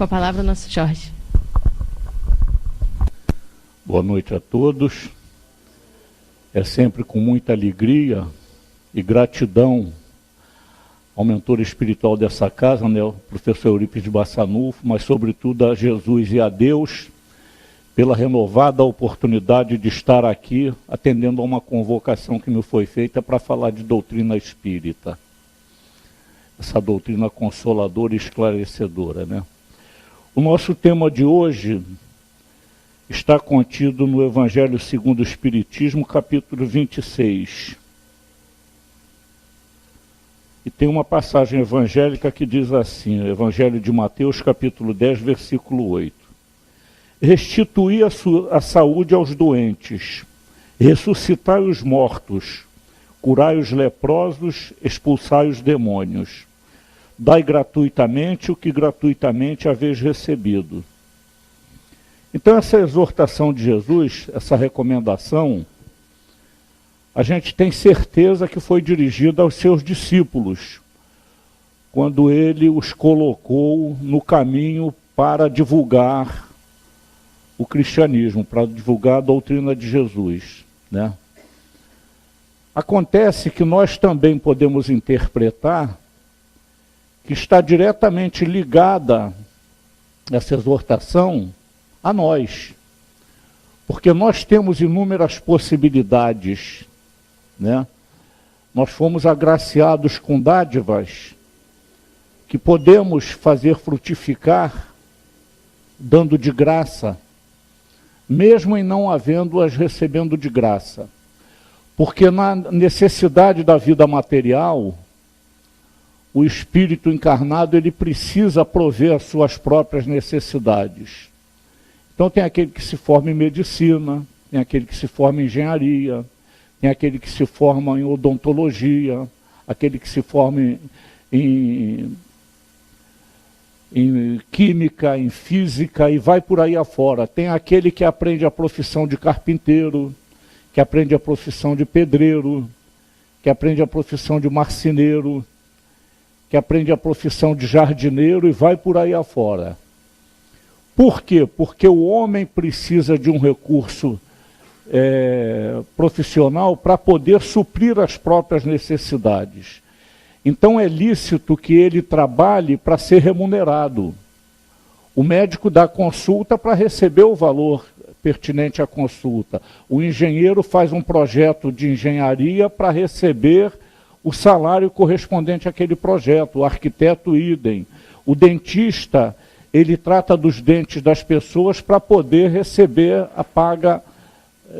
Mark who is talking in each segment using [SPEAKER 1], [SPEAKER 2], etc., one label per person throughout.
[SPEAKER 1] a palavra, nosso Jorge.
[SPEAKER 2] Boa noite a todos. É sempre com muita alegria e gratidão ao mentor espiritual dessa casa, né, o professor Eurípides Bassanufo, mas sobretudo a Jesus e a Deus, pela renovada oportunidade de estar aqui, atendendo a uma convocação que me foi feita para falar de doutrina espírita. Essa doutrina consoladora e esclarecedora, né? O nosso tema de hoje está contido no Evangelho segundo o Espiritismo, capítulo 26. E tem uma passagem evangélica que diz assim, o Evangelho de Mateus, capítulo 10, versículo 8. Restituí a saúde aos doentes, ressuscitai os mortos, curai os leprosos, expulsai os demônios. Dai gratuitamente o que gratuitamente haveis recebido. Então essa exortação de Jesus, essa recomendação, a gente tem certeza que foi dirigida aos seus discípulos, quando ele os colocou no caminho para divulgar o cristianismo, para divulgar a doutrina de Jesus, né? Acontece que nós também podemos interpretar que está diretamente ligada essa exortação a nós, porque nós temos inúmeras possibilidades, né? Nós fomos agraciados com dádivas que podemos fazer frutificar dando de graça, mesmo em não havendo-as recebendo de graça. Porque na necessidade da vida material, o espírito encarnado ele precisa prover as suas próprias necessidades. Então tem aquele que se forma em medicina, tem aquele que se forma em engenharia, tem aquele que se forma em odontologia, aquele que se forma em química, em física e vai por aí afora. Tem aquele que aprende a profissão de carpinteiro, que aprende a profissão de pedreiro, que aprende a profissão de marceneiro, que aprende a profissão de jardineiro e vai por aí afora. Por quê? Porque o homem precisa de um recurso profissional para poder suprir as próprias necessidades. Então é lícito que ele trabalhe para ser remunerado. O médico dá consulta para receber o valor pertinente à consulta. O engenheiro faz um projeto de engenharia para receber o salário correspondente àquele projeto. O arquiteto, idem. O dentista, ele trata dos dentes das pessoas para poder receber a paga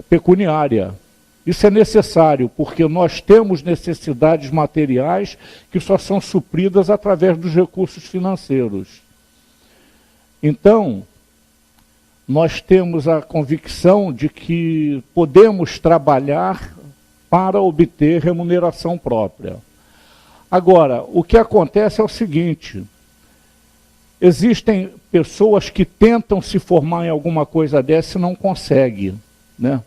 [SPEAKER 2] pecuniária. Isso é necessário, porque nós temos necessidades materiais que só são supridas através dos recursos financeiros. Então, nós temos a convicção de que podemos trabalhar para obter remuneração própria. Agora, o que acontece é o seguinte: existem pessoas que tentam se formar em alguma coisa dessa e não conseguem, né?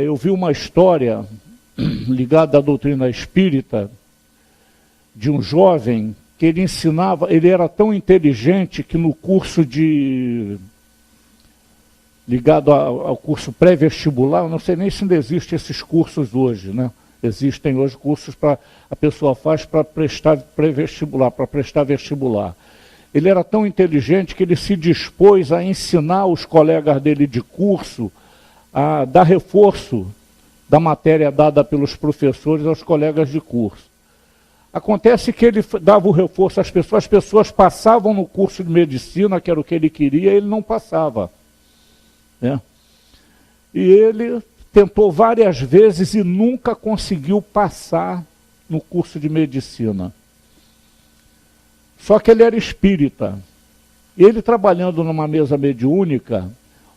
[SPEAKER 2] Eu vi uma história ligada à doutrina espírita de um jovem que ele ensinava, ele era tão inteligente que no curso ligado ao curso pré-vestibular, eu não sei nem se ainda existem esses cursos hoje, né? Existem hoje cursos para a pessoa faz para prestar pré-vestibular, para prestar vestibular. Ele era tão inteligente que ele se dispôs a ensinar os colegas dele de curso a dar reforço da matéria dada pelos professores aos colegas de curso. Acontece que ele dava o reforço às pessoas, as pessoas passavam no curso de medicina, que era o que ele queria, e ele não passava, né? E ele tentou várias vezes e nunca conseguiu passar no curso de medicina. Só que ele era espírita. Ele trabalhando numa mesa mediúnica,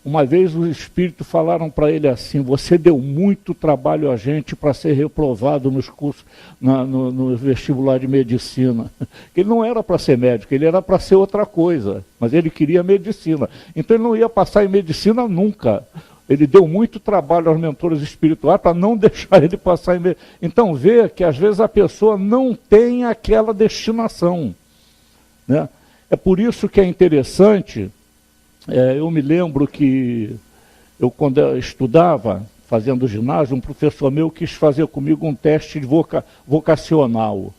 [SPEAKER 2] uma vez os espíritos falaram para ele assim: você deu muito trabalho a gente para ser reprovado nos cursos, no vestibular de medicina. Ele não era para ser médico, ele era para ser outra coisa, mas ele queria medicina. Então ele não ia passar em medicina nunca. Ele deu muito trabalho aos mentores espirituais para não deixar ele passar em medicina. Então vê que às vezes a pessoa não tem aquela destinação, né? É por isso que é interessante, eu me lembro que quando eu estudava, fazendo ginásio, um professor meu quis fazer comigo um teste de vocacional.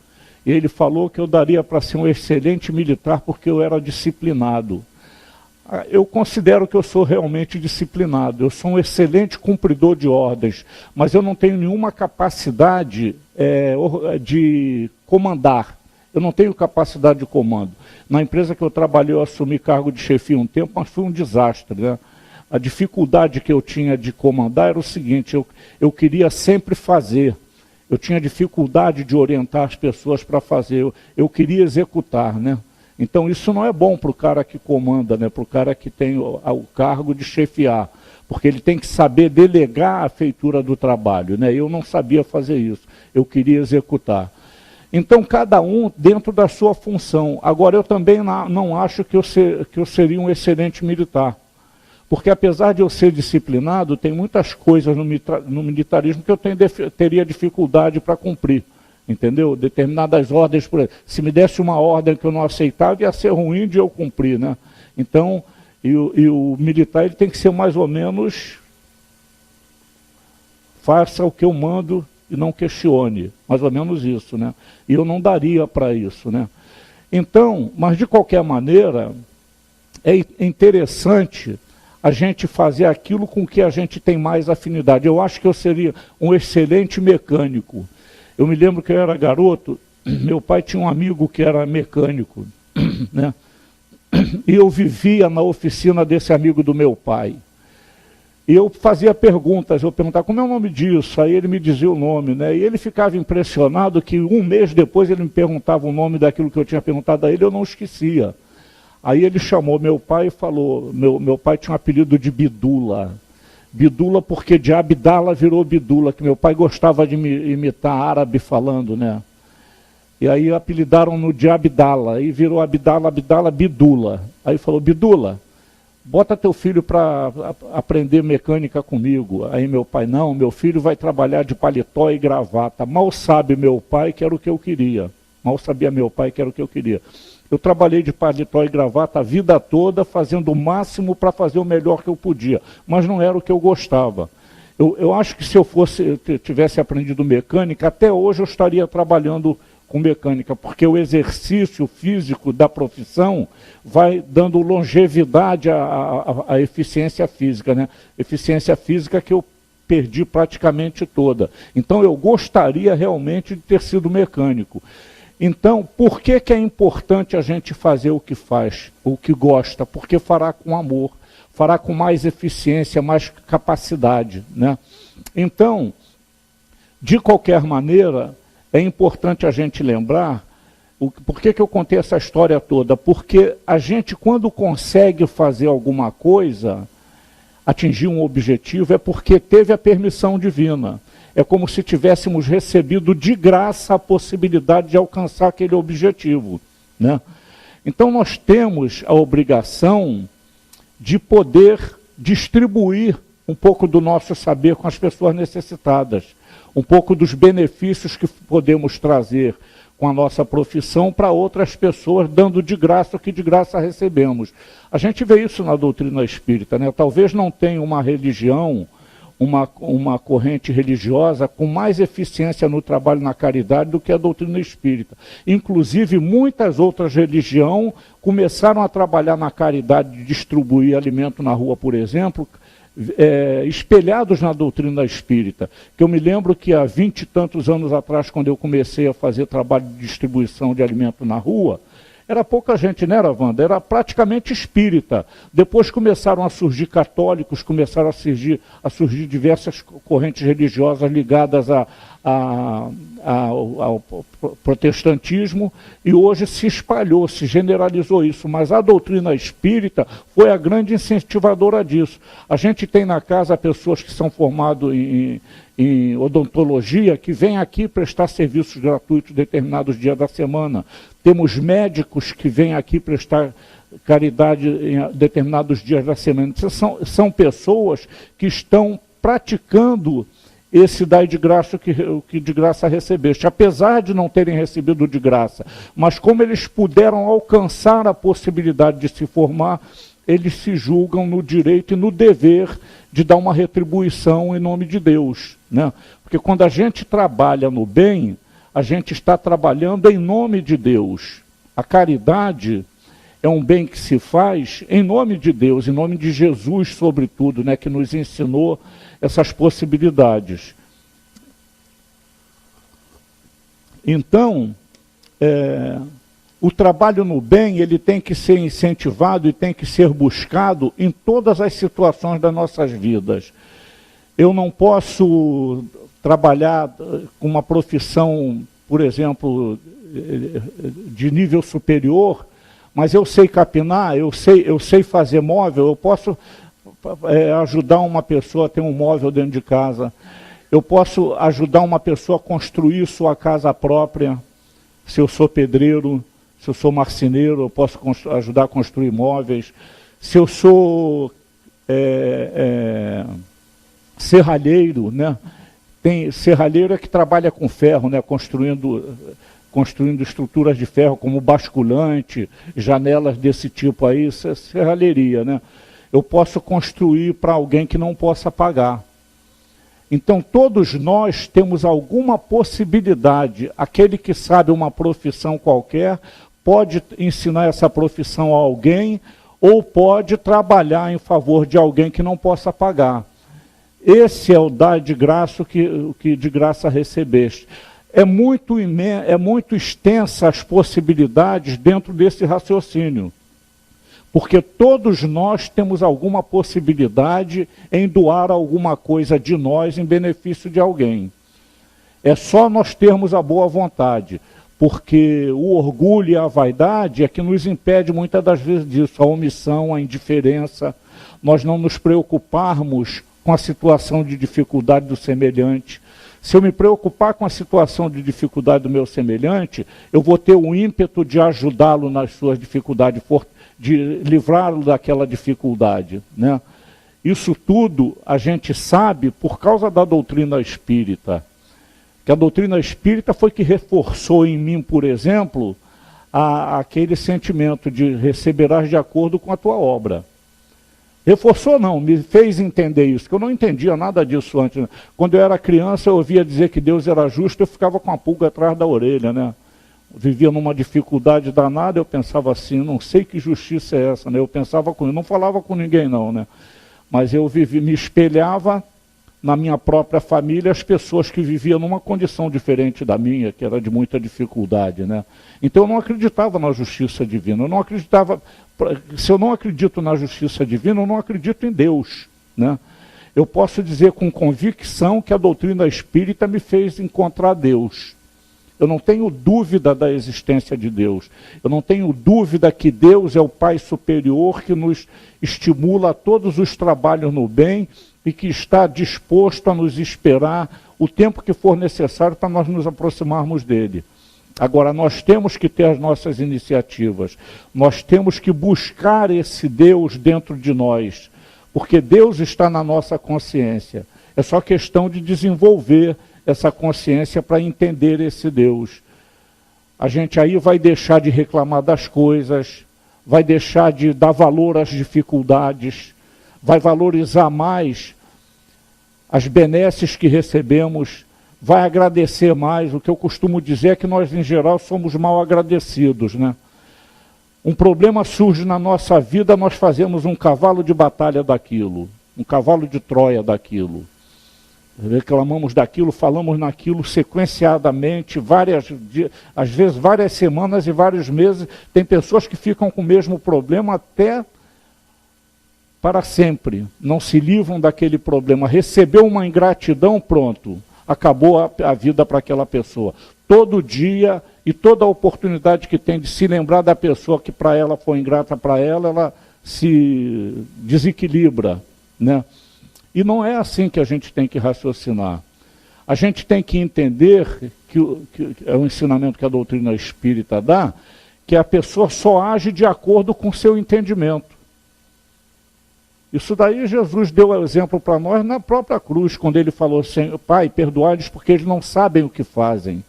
[SPEAKER 2] E ele falou que eu daria para ser um excelente militar porque eu era disciplinado. Eu considero que eu sou realmente disciplinado, eu sou um excelente cumpridor de ordens, mas eu não tenho nenhuma capacidade de comandar. Eu não tenho capacidade de comando. Na empresa que eu trabalhei, eu assumi cargo de chefia um tempo, mas foi um desastre, né? A dificuldade que eu tinha de comandar era o seguinte, eu queria sempre fazer. Eu tinha dificuldade de orientar as pessoas para fazer, eu queria executar, né? Então isso não é bom para o cara que comanda, né? Para o cara que tem o cargo de chefiar, porque ele tem que saber delegar a feitura do trabalho, né? Eu não sabia fazer isso, eu queria executar. Então cada um dentro da sua função. Agora eu também não acho que eu seria um excelente militar, porque apesar de eu ser disciplinado, tem muitas coisas no militarismo que eu teria dificuldade para cumprir. Entendeu? Determinadas ordens, por exemplo, se me desse uma ordem que eu não aceitava, ia ser ruim de eu cumprir, né? Então, o militar ele tem que ser mais ou menos, faça o que eu mando e não questione, mais ou menos isso, né? E eu não daria para isso, né? Então, mas de qualquer maneira, é interessante a gente fazer aquilo com que a gente tem mais afinidade. Eu acho que eu seria um excelente mecânico. Eu me lembro que eu era garoto, meu pai tinha um amigo que era mecânico, né? E eu vivia na oficina desse amigo do meu pai. E eu fazia perguntas, eu perguntava como é o nome disso, aí ele me dizia o nome, né? E ele ficava impressionado que um mês depois ele me perguntava o nome daquilo que eu tinha perguntado a ele, eu não esquecia. Aí ele chamou meu pai e falou, meu pai tinha um apelido de Bidula. Bidula porque de Abdala virou Bidula, que meu pai gostava de imitar árabe falando, né? E aí apelidaram-no de Abdala, aí virou Abdala, Bidula. Aí falou, Bidula, bota teu filho para aprender mecânica comigo. Aí meu pai, não, meu filho vai trabalhar de paletó e gravata. Mal sabe meu pai que era o que eu queria. Mal sabia meu pai que era o que eu queria. Eu trabalhei de paletó e gravata a vida toda, fazendo o máximo para fazer o melhor que eu podia, mas não era o que eu gostava. Eu acho que se eu tivesse aprendido mecânica, até hoje eu estaria trabalhando com mecânica, porque o exercício físico da profissão vai dando longevidade à eficiência física, né? Eficiência física que eu perdi praticamente toda. Então eu gostaria realmente de ter sido mecânico. Então, por que é importante a gente fazer o que faz, o que gosta? Porque fará com amor, fará com mais eficiência, mais capacidade, né? Então, de qualquer maneira, é importante a gente lembrar, por que eu contei essa história toda? Porque a gente, quando consegue fazer alguma coisa, atingir um objetivo, é porque teve a permissão divina. É como se tivéssemos recebido de graça a possibilidade de alcançar aquele objetivo, né? Então nós temos a obrigação de poder distribuir um pouco do nosso saber com as pessoas necessitadas, um pouco dos benefícios que podemos trazer com a nossa profissão para outras pessoas, dando de graça o que de graça recebemos. A gente vê isso na doutrina espírita, né? Talvez não tenha uma religião, uma corrente religiosa com mais eficiência no trabalho na caridade do que a doutrina espírita. Inclusive, muitas outras religiões começaram a trabalhar na caridade de distribuir alimento na rua, por exemplo, espelhados na doutrina espírita. Que eu me lembro que há 20 e tantos anos atrás, quando eu comecei a fazer trabalho de distribuição de alimento na rua, era pouca gente, né, Wanda? Era praticamente espírita. Depois começaram a surgir católicos, começaram a surgir diversas correntes religiosas ligadas ao protestantismo, e hoje se espalhou, se generalizou isso. Mas a doutrina espírita foi a grande incentivadora disso. A gente tem na casa pessoas que são formadas em odontologia, que vêm aqui prestar serviços gratuitos em determinados dias da semana. Temos médicos que vêm aqui prestar caridade em determinados dias da semana. São pessoas que estão praticando esse dai de graça o que de graça recebeste, apesar de não terem recebido de graça. Mas como eles puderam alcançar a possibilidade de se formar, eles se julgam no direito e no dever de dar uma retribuição em nome de Deus, né? Porque quando a gente trabalha no bem, a gente está trabalhando em nome de Deus. A caridade é um bem que se faz em nome de Deus, em nome de Jesus, sobretudo, né, que nos ensinou essas possibilidades. Então, o trabalho no bem, ele tem que ser incentivado e tem que ser buscado em todas as situações das nossas vidas. Eu não posso trabalhar com uma profissão, por exemplo, de nível superior, mas eu sei capinar, eu sei fazer móvel, eu posso ajudar uma pessoa a ter um móvel dentro de casa, eu posso ajudar uma pessoa a construir sua casa própria, se eu sou pedreiro, se eu sou marceneiro, eu posso ajudar a construir móveis. Se eu sou serralheiro, né? Tem serralheiro que trabalha com ferro, né? Construindo estruturas de ferro, como basculante, janelas desse tipo aí, isso é serralheria, né? Eu posso construir para alguém que não possa pagar. Então, todos nós temos alguma possibilidade. Aquele que sabe uma profissão qualquer pode ensinar essa profissão a alguém ou pode trabalhar em favor de alguém que não possa pagar. Esse é o dar de graça o que de graça recebeste. É muito extensa as possibilidades dentro desse raciocínio. Porque todos nós temos alguma possibilidade em doar alguma coisa de nós em benefício de alguém. É só nós termos a boa vontade. Porque o orgulho e a vaidade é que nos impede muitas das vezes disso, a omissão, a indiferença, nós não nos preocuparmos com a situação de dificuldade do semelhante. Se eu me preocupar com a situação de dificuldade do meu semelhante, eu vou ter o ímpeto de ajudá-lo nas suas dificuldades, de livrá-lo daquela dificuldade, né? Isso tudo a gente sabe por causa da doutrina espírita. Que a doutrina espírita foi que reforçou em mim, por exemplo, aquele sentimento de receberás de acordo com a tua obra. Reforçou não, me fez entender isso, que eu não entendia nada disso antes. Quando eu era criança, eu ouvia dizer que Deus era justo, eu ficava com a pulga atrás da orelha, né? Vivia numa dificuldade danada, eu pensava assim, não sei que justiça é essa, né? Eu pensava com, eu não falava com ninguém não, né? Mas eu me espelhava na minha própria família as pessoas que viviam numa condição diferente da minha, que era de muita dificuldade, né? Então eu não acreditava na justiça divina, eu não acreditava, se eu não acredito na justiça divina, eu não acredito em Deus, né? Eu posso dizer com convicção que a doutrina espírita me fez encontrar Deus. Eu não tenho dúvida da existência de Deus. Eu não tenho dúvida que Deus é o Pai superior que nos estimula a todos os trabalhos no bem e que está disposto a nos esperar o tempo que for necessário para nós nos aproximarmos dele. Agora, nós temos que ter as nossas iniciativas. Nós temos que buscar esse Deus dentro de nós, porque Deus está na nossa consciência. É só questão de desenvolver essa consciência para entender esse Deus. A gente aí vai deixar de reclamar das coisas, vai deixar de dar valor às dificuldades, vai valorizar mais as benesses que recebemos, vai agradecer mais. O que eu costumo dizer é que nós, em geral, somos mal agradecidos, né? Um problema surge na nossa vida, nós fazemos um cavalo de batalha daquilo, um cavalo de Troia daquilo. Reclamamos daquilo, falamos naquilo sequenciadamente, às vezes várias semanas e vários meses. Tem pessoas que ficam com o mesmo problema até para sempre, não se livram daquele problema. Recebeu uma ingratidão, pronto, acabou a vida para aquela pessoa. Todo dia e toda a oportunidade que tem de se lembrar da pessoa que para ela foi ingrata para ela se desequilibra, né? E não é assim que a gente tem que raciocinar. A gente tem que entender, que é o ensinamento que a doutrina espírita dá, que a pessoa só age de acordo com o seu entendimento. Isso daí Jesus deu o exemplo para nós na própria cruz, quando ele falou assim, Pai, perdoai-lhes porque eles não sabem o que fazem.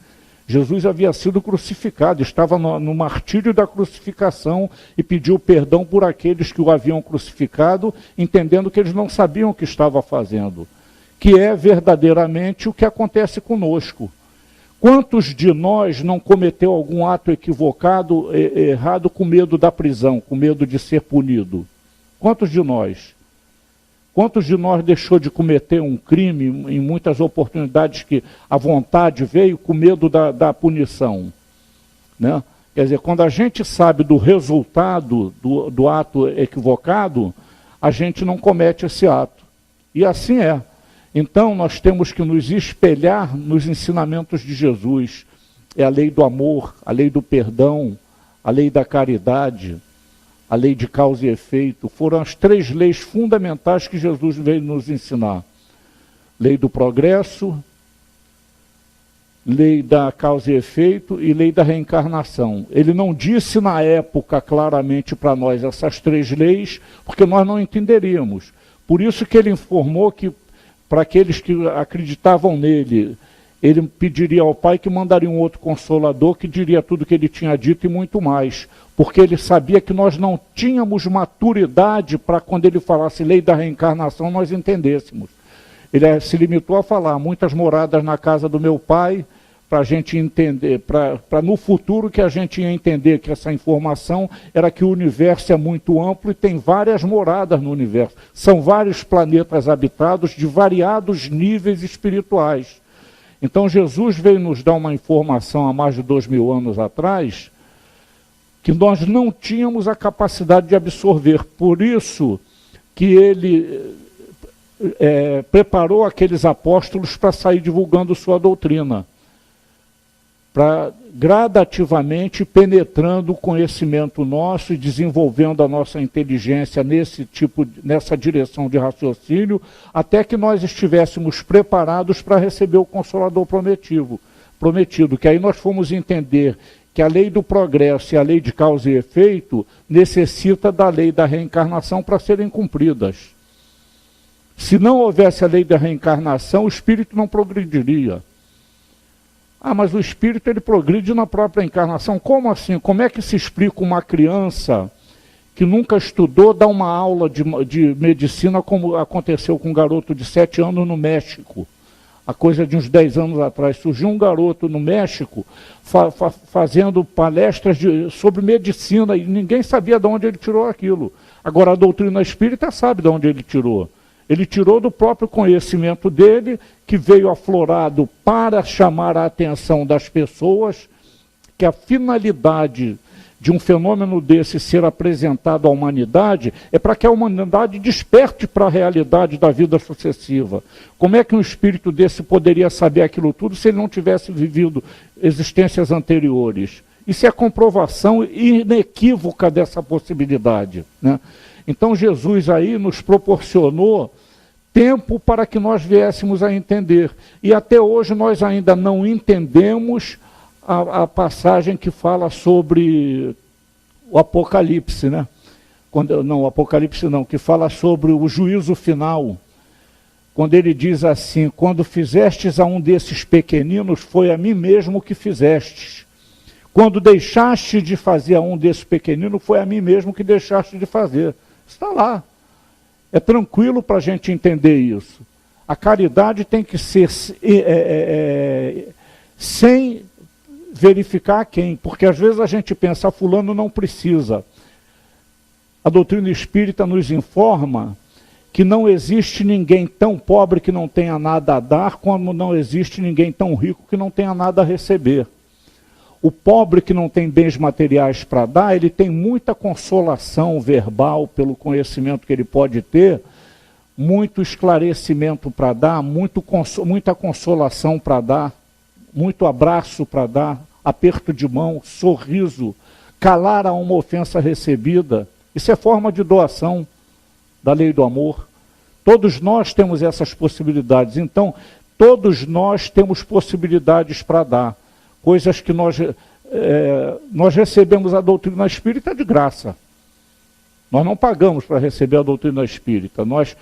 [SPEAKER 2] Jesus havia sido crucificado, estava no martírio da crucificação e pediu perdão por aqueles que o haviam crucificado, entendendo que eles não sabiam o que estava fazendo, que é verdadeiramente o que acontece conosco. Quantos de nós não cometeu algum ato equivocado, errado, com medo da prisão, com medo de ser punido? Quantos de nós? Quantos de nós deixou de cometer um crime em muitas oportunidades que a vontade veio com medo da punição? Né? Quer dizer, quando a gente sabe do resultado do ato equivocado, a gente não comete esse ato. E assim é. Então nós temos que nos espelhar nos ensinamentos de Jesus. É a lei do amor, a lei do perdão, a lei da caridade, a lei de causa e efeito. Foram as 3 leis fundamentais que Jesus veio nos ensinar. Lei do progresso, lei da causa e efeito e lei da reencarnação. Ele não disse na época claramente para nós essas 3 leis, porque nós não entenderíamos. Por isso que ele informou que para aqueles que acreditavam nele, ele pediria ao Pai que mandaria um outro Consolador que diria tudo o que ele tinha dito e muito mais, porque ele sabia que nós não tínhamos maturidade para quando ele falasse lei da reencarnação nós entendêssemos. Ele se limitou a falar muitas moradas na casa do meu Pai, para a gente entender, para no futuro que a gente ia entender que essa informação era que o universo é muito amplo e tem várias moradas no universo. São vários planetas habitados de variados níveis espirituais. Então Jesus veio nos dar uma informação há mais de 2000 anos atrás que nós não tínhamos a capacidade de absorver. Por isso que ele preparou aqueles apóstolos para sair divulgando sua doutrina, para gradativamente penetrando o conhecimento nosso e desenvolvendo a nossa inteligência nessa direção de raciocínio, até que nós estivéssemos preparados para receber o Consolador prometido, que aí nós fomos entender que a lei do progresso e a lei de causa e efeito necessita da lei da reencarnação para serem cumpridas. Se não houvesse a lei da reencarnação, o espírito não progrediria. Ah, mas o espírito ele progride na própria encarnação. Como assim? Como é que se explica uma criança que nunca estudou dar uma aula de medicina como aconteceu com um garoto de 7 anos no México? A coisa de uns 10 anos atrás. Surgiu um garoto no México fazendo palestras sobre medicina e ninguém sabia de onde ele tirou aquilo. Agora a doutrina espírita sabe de onde ele tirou. Ele tirou do próprio conhecimento dele, que veio aflorado para chamar a atenção das pessoas, que a finalidade de um fenômeno desse ser apresentado à humanidade é para que a humanidade desperte para a realidade da vida sucessiva. Como é que um espírito desse poderia saber aquilo tudo se ele não tivesse vivido existências anteriores? Isso é a comprovação inequívoca dessa possibilidade, né? Então Jesus aí nos proporcionou tempo para que nós viéssemos a entender. E até hoje nós ainda não entendemos a passagem que fala sobre o Apocalipse, né? O Apocalipse não, que fala sobre o juízo final. Quando ele diz assim, quando fizestes a um desses pequeninos, foi a mim mesmo que fizestes. Quando deixaste de fazer a um desses pequeninos, foi a mim mesmo que deixaste de fazer. Está lá. É tranquilo para a gente entender isso. A caridade tem que ser sem verificar quem, porque às vezes a gente pensa, fulano não precisa. A doutrina espírita nos informa que não existe ninguém tão pobre que não tenha nada a dar, como não existe ninguém tão rico que não tenha nada a receber. O pobre que não tem bens materiais para dar, ele tem muita consolação verbal pelo conhecimento que ele pode ter, muito esclarecimento para dar, muita consolação para dar, muito abraço para dar, aperto de mão, sorriso, calar a uma ofensa recebida. Isso é forma de doação da lei do amor. Todos nós temos essas possibilidades. Então, todos nós temos possibilidades para dar. Coisas que nós recebemos a doutrina espírita de graça. Nós não pagamos para receber a doutrina espírita. Nós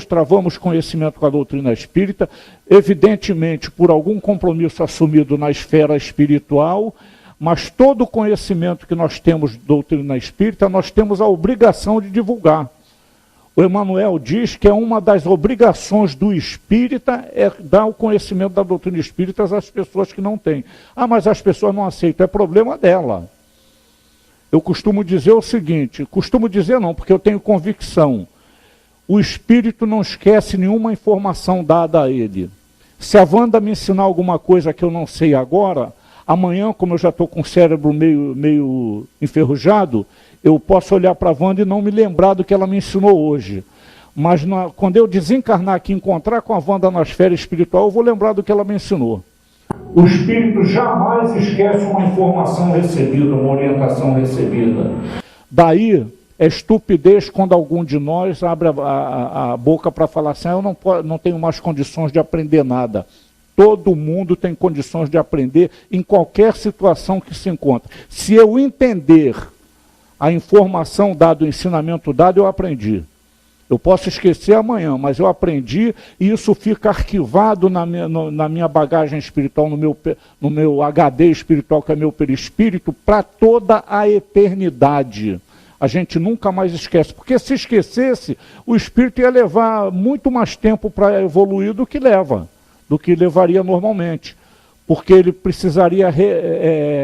[SPEAKER 2] travamos conhecimento com a doutrina espírita, evidentemente por algum compromisso assumido na esfera espiritual, mas todo o conhecimento que nós temos de doutrina espírita, nós temos a obrigação de divulgar. O Emmanuel diz que é uma das obrigações do espírita é dar o conhecimento da doutrina espírita às pessoas que não têm. Ah, mas as pessoas não aceitam, é problema dela. Eu costumo dizer o seguinte, porque eu tenho convicção, o espírito não esquece nenhuma informação dada a ele. Se a Wanda me ensinar alguma coisa que eu não sei agora, amanhã, como eu já estou com o cérebro meio enferrujado, eu posso olhar para a Wanda e não me lembrar do que ela me ensinou hoje. Mas quando eu desencarnar aqui, encontrar com a Wanda na esfera espiritual, eu vou lembrar do que ela me ensinou. O espírito jamais esquece uma informação recebida, uma orientação recebida. Daí é estupidez quando algum de nós abre a boca para falar assim, eu não tenho mais condições de aprender nada. Todo mundo tem condições de aprender em qualquer situação que se encontre. Se eu entender a informação dada, o ensinamento dado, eu aprendi. Eu posso esquecer amanhã, mas eu aprendi e isso fica arquivado na minha bagagem espiritual, no meu HD espiritual, que é meu perispírito, para toda a eternidade. A gente nunca mais esquece, porque se esquecesse, o espírito ia levar muito mais tempo para evoluir do que levaria normalmente. Porque ele precisaria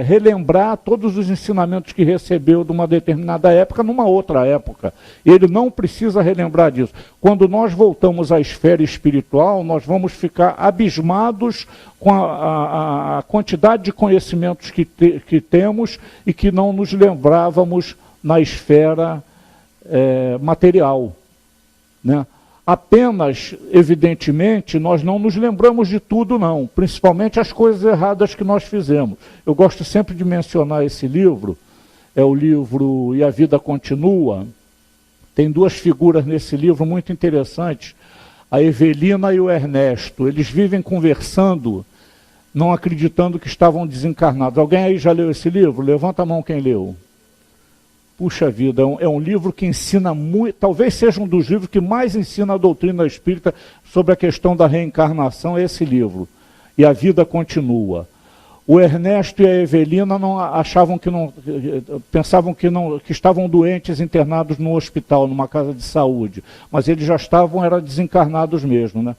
[SPEAKER 2] relembrar todos os ensinamentos que recebeu de uma determinada época numa outra época. Ele não precisa relembrar disso. Quando nós voltamos à esfera espiritual, nós vamos ficar abismados com a quantidade de conhecimentos que temos e que não nos lembrávamos na esfera material, né? Apenas, evidentemente, nós não nos lembramos de tudo, não. Principalmente as coisas erradas que nós fizemos. Eu gosto sempre de mencionar esse livro. É o livro E a Vida Continua. Tem duas figuras nesse livro muito interessantes. A Evelina e o Ernesto. Eles vivem conversando, não acreditando que estavam desencarnados. Alguém aí já leu esse livro? Levanta a mão quem leu. Puxa vida, é um livro que ensina muito, talvez seja um dos livros que mais ensina a doutrina espírita sobre a questão da reencarnação, é esse livro. E a Vida Continua. O Ernesto e a Evelina pensavam que estavam doentes, internados no hospital, numa casa de saúde, mas eles já eram desencarnados mesmo, né?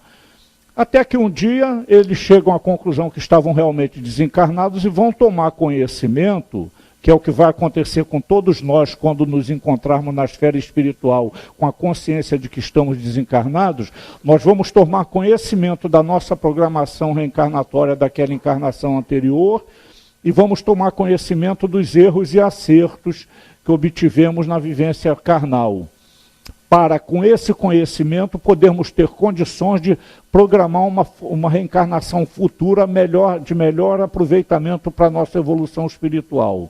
[SPEAKER 2] Até que um dia eles chegam à conclusão que estavam realmente desencarnados e vão tomar conhecimento, que é o que vai acontecer com todos nós quando nos encontrarmos na esfera espiritual, com a consciência de que estamos desencarnados, nós vamos tomar conhecimento da nossa programação reencarnatória daquela encarnação anterior e vamos tomar conhecimento dos erros e acertos que obtivemos na vivência carnal. Para, com esse conhecimento, podermos ter condições de programar uma reencarnação futura de melhor aproveitamento para a nossa evolução espiritual.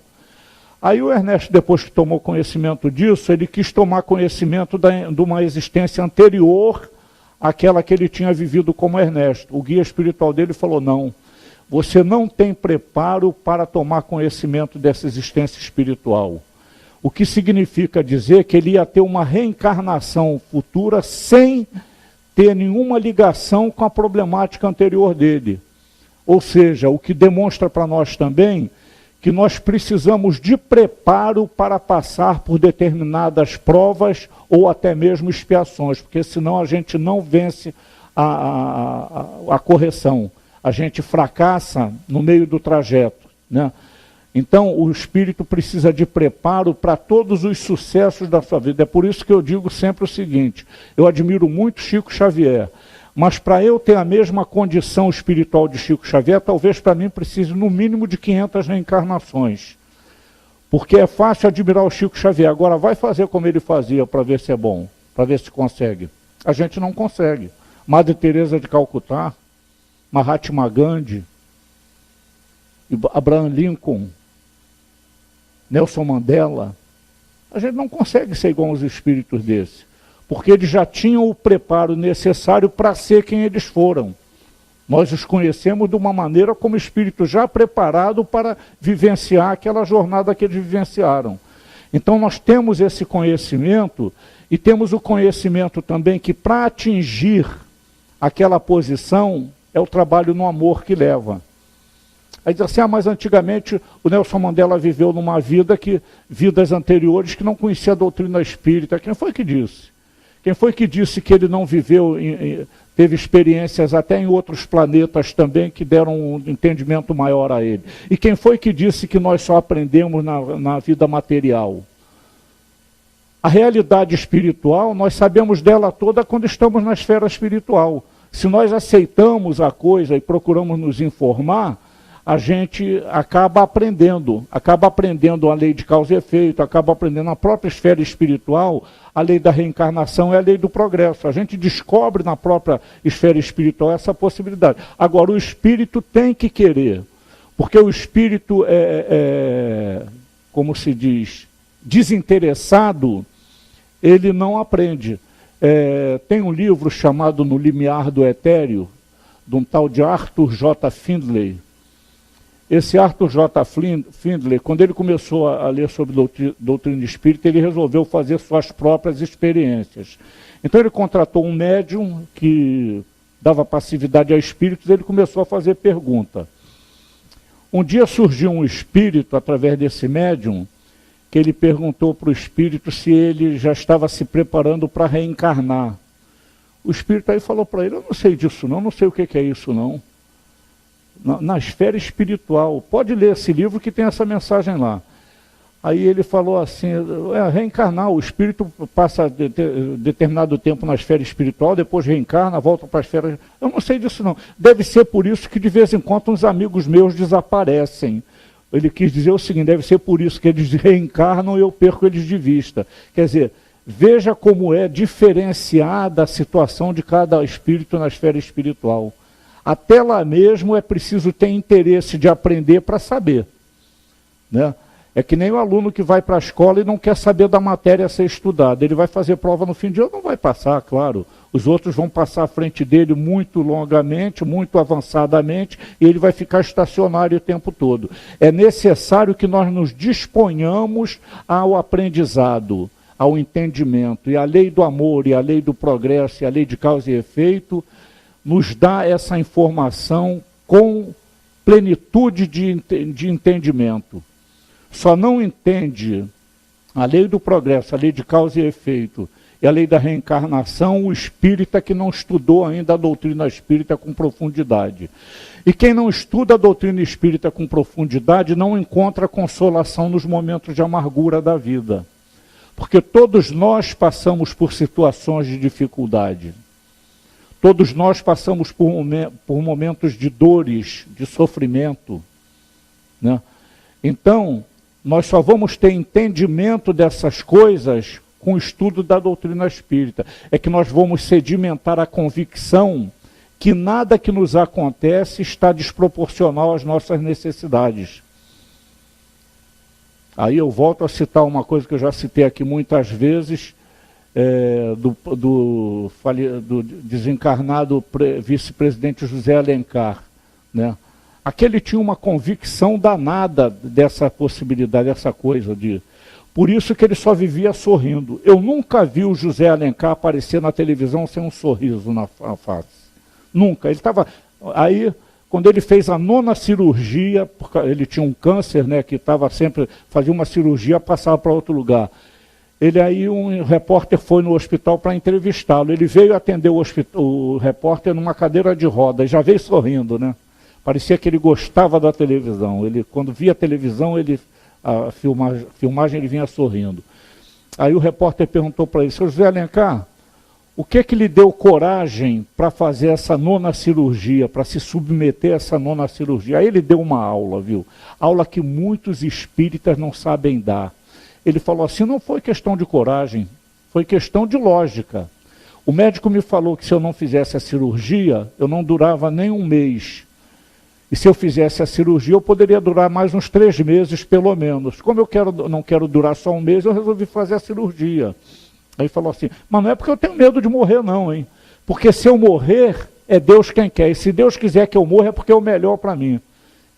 [SPEAKER 2] Aí o Ernesto, depois que tomou conhecimento disso, ele quis tomar conhecimento de uma existência anterior àquela que ele tinha vivido como Ernesto. O guia espiritual dele falou, não, você não tem preparo para tomar conhecimento dessa existência espiritual. O que significa dizer que ele ia ter uma reencarnação futura sem ter nenhuma ligação com a problemática anterior dele. Ou seja, o que demonstra para nós também que nós precisamos de preparo para passar por determinadas provas ou até mesmo expiações, porque senão a gente não vence a correção, a gente fracassa no meio do trajeto, né? Então o espírito precisa de preparo para todos os sucessos da sua vida. É por isso que eu digo sempre o seguinte, eu admiro muito Chico Xavier, mas para eu ter a mesma condição espiritual de Chico Xavier, talvez para mim precise no mínimo de 500 reencarnações. Porque é fácil admirar o Chico Xavier, agora vai fazer como ele fazia para ver se é bom, para ver se consegue. A gente não consegue. Madre Teresa de Calcutá, Mahatma Gandhi, Abraham Lincoln, Nelson Mandela, a gente não consegue ser igual aos espíritos desses, porque eles já tinham o preparo necessário para ser quem eles foram. Nós os conhecemos de uma maneira como espírito já preparado para vivenciar aquela jornada que eles vivenciaram. Então nós temos esse conhecimento e temos o conhecimento também que para atingir aquela posição é o trabalho no amor que leva. Aí diz assim, mas antigamente o Nelson Mandela viveu numa vidas anteriores que não conhecia a doutrina espírita. Quem foi que disse? Quem foi que disse que ele não viveu, teve experiências até em outros planetas também que deram um entendimento maior a ele? E quem foi que disse que nós só aprendemos na vida material? A realidade espiritual, nós sabemos dela toda quando estamos na esfera espiritual. Se nós aceitamos a coisa e procuramos nos informar, a gente acaba aprendendo a lei de causa e efeito, acaba aprendendo na própria esfera espiritual, a lei da reencarnação é a lei do progresso. A gente descobre na própria esfera espiritual essa possibilidade. Agora, o espírito tem que querer, porque o espírito como se diz, desinteressado, ele não aprende. Tem um livro chamado No Limiar do Etéreo, de um tal de Arthur J. Findlay. Esse Arthur J. Findlay, quando ele começou a ler sobre doutrina espírita, ele resolveu fazer suas próprias experiências. Então ele contratou um médium que dava passividade a espíritos, e ele começou a fazer pergunta. Um dia surgiu um espírito, através desse médium, que ele perguntou para o espírito se ele já estava se preparando para reencarnar. O espírito aí falou para ele, eu não sei disso não sei o que é isso não. Na esfera espiritual, pode ler esse livro que tem essa mensagem lá. Aí ele falou assim, reencarnar, o espírito passa determinado tempo na esfera espiritual, depois reencarna, volta para a esfera... Eu não sei disso não. Deve ser por isso que de vez em quando uns amigos meus desaparecem. Ele quis dizer o seguinte, deve ser por isso que eles reencarnam e eu perco eles de vista. Quer dizer, veja como é diferenciada a situação de cada espírito na esfera espiritual. Até lá mesmo é preciso ter interesse de aprender para saber. Né? É que nem o aluno que vai para a escola e não quer saber da matéria a ser estudada. Ele vai fazer prova no fim de ano, não vai passar, claro. Os outros vão passar à frente dele muito longamente, muito avançadamente, e ele vai ficar estacionário o tempo todo. É necessário que nós nos disponhamos ao aprendizado, ao entendimento. E a lei do amor, e a lei do progresso, e a lei de causa e efeito, nos dá essa informação com plenitude de entendimento. Só não entende a lei do progresso, a lei de causa e efeito e a lei da reencarnação o espírita que não estudou ainda a doutrina espírita com profundidade. E quem não estuda a doutrina espírita com profundidade não encontra consolação nos momentos de amargura da vida. Porque todos nós passamos por situações de dificuldade. Todos nós passamos por momentos de dores, de sofrimento. Né? Então, nós só vamos ter entendimento dessas coisas com o estudo da doutrina espírita. É que nós vamos sedimentar a convicção que nada que nos acontece está desproporcional às nossas necessidades. Aí eu volto a citar uma coisa que eu já citei aqui muitas vezes, do desencarnado vice-presidente José Alencar. Né? Aquele tinha uma convicção danada dessa possibilidade, dessa coisa de... Por isso que ele só vivia sorrindo. Eu nunca vi o José Alencar aparecer na televisão sem um sorriso na face. Nunca. Ele estava... Aí, quando ele fez a 9ª cirurgia, porque ele tinha um câncer, né, que estava sempre... Fazia uma cirurgia, passava para outro lugar. Um repórter foi no hospital para entrevistá-lo. Ele veio atender o repórter numa cadeira de roda e já veio sorrindo, né? Parecia que ele gostava da televisão. Ele, quando via a televisão, a filmagem ele vinha sorrindo. Aí o repórter perguntou para ele, Sr. José Alencar, o que lhe deu coragem para fazer essa 9ª cirurgia, para se submeter a essa 9ª cirurgia? Aí ele deu uma aula, viu? Aula que muitos espíritas não sabem dar. Ele falou assim, não foi questão de coragem, foi questão de lógica. O médico me falou que se eu não fizesse a cirurgia, eu não durava nem um mês. E se eu fizesse a cirurgia, eu poderia durar mais uns 3 meses, pelo menos. Como eu não quero durar só um mês, eu resolvi fazer a cirurgia. Aí ele falou assim, mas não é porque eu tenho medo de morrer não, hein? Porque se eu morrer, é Deus quem quer. E se Deus quiser que eu morra, é porque é o melhor para mim.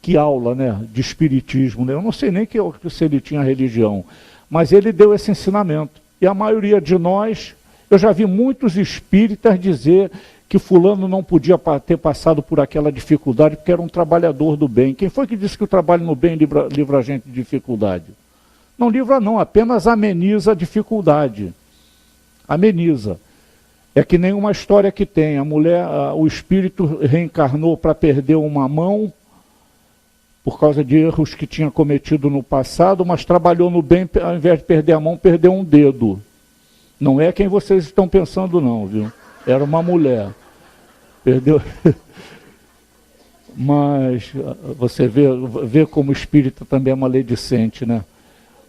[SPEAKER 2] Que aula, né, de espiritismo, né? Eu não sei nem se ele tinha religião. mas ele deu esse ensinamento. E a maioria de nós, eu já vi muitos espíritas dizer que fulano não podia ter passado por aquela dificuldade porque era um trabalhador do bem. Quem foi que disse que o trabalho no bem livra a gente de dificuldade? Não livra não, apenas ameniza a dificuldade. Ameniza. É que nem uma história que tem, a mulher, o espírito reencarnou para perder uma mão, por causa de erros que tinha cometido no passado, mas trabalhou no bem, ao invés de perder a mão, perdeu um dedo. Não é quem vocês estão pensando não, viu? Era uma mulher. Perdeu. Mas você vê como o espírito também é maledicente, né?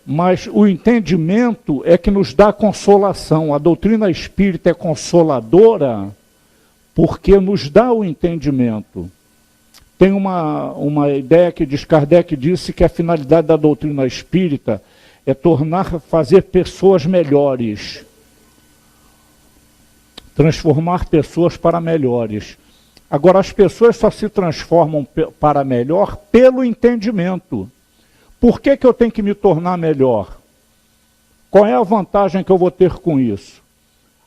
[SPEAKER 2] Mas o entendimento é que nos dá consolação. A doutrina espírita é consoladora porque nos dá o entendimento. Tem uma ideia que Kardec disse que a finalidade da doutrina espírita é fazer pessoas melhores. Transformar pessoas para melhores. Agora, as pessoas só se transformam para melhor pelo entendimento. Por que eu tenho que me tornar melhor? Qual é a vantagem que eu vou ter com isso?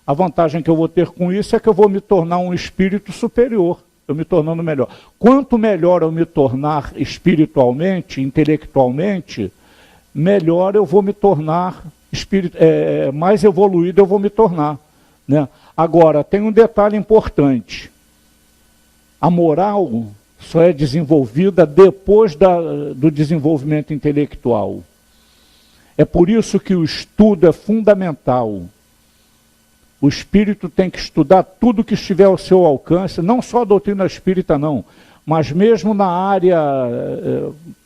[SPEAKER 2] A vantagem que eu vou ter com isso é que eu vou me tornar um espírito superior, eu me tornando melhor. Quanto melhor eu me tornar espiritualmente, intelectualmente, melhor eu vou me tornar, mais evoluído eu vou me tornar. Né? Agora, tem um detalhe importante. A moral só é desenvolvida depois do desenvolvimento intelectual. É por isso que o estudo é fundamental. O espírito tem que estudar tudo que estiver ao seu alcance, não só a doutrina espírita não, mas mesmo na área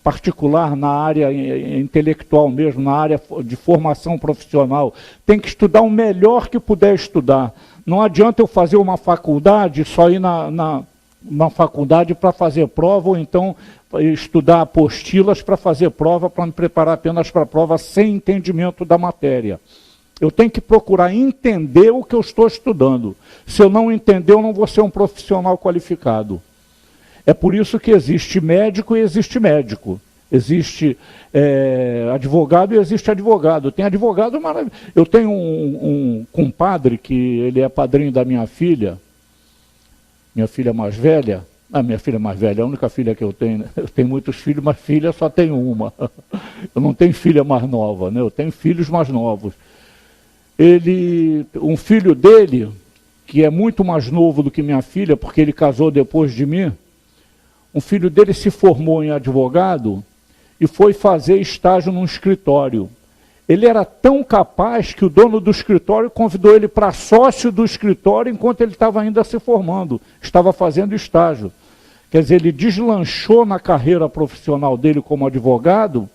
[SPEAKER 2] particular, na área intelectual mesmo, na área de formação profissional. Tem que estudar o melhor que puder estudar. Não adianta eu fazer uma faculdade, só ir na faculdade para fazer prova, ou então estudar apostilas para fazer prova, para me preparar apenas para a prova sem entendimento da matéria. Eu tenho que procurar entender o que eu estou estudando. Se eu não entender, eu não vou ser um profissional qualificado. É por isso que existe médico e existe médico. Existe advogado e existe advogado. Tem advogado maravilhoso. Eu tenho um compadre que ele é padrinho da minha filha mais velha. A minha filha mais velha, a única filha que eu tenho. Eu tenho muitos filhos, mas filha só tenho uma. Eu não tenho filha mais nova, né? Eu tenho filhos mais novos. Um filho dele, que é muito mais novo do que minha filha, porque ele casou depois de mim, um filho dele se formou em advogado e foi fazer estágio num escritório. Ele era tão capaz que o dono do escritório convidou ele para sócio do escritório enquanto ele estava ainda se formando, estava fazendo estágio. Quer dizer, ele deslanchou na carreira profissional dele como advogado.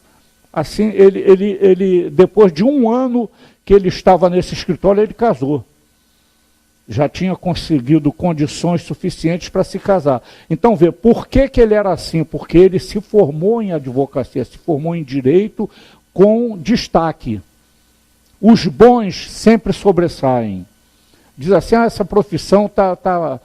[SPEAKER 2] Assim, ele depois de um ano que ele estava nesse escritório, ele casou. Já tinha conseguido condições suficientes para se casar. Então, vê, por que ele era assim? Porque ele se formou em advocacia, se formou em direito com destaque. Os bons sempre sobressaem. Diz assim, essa profissão está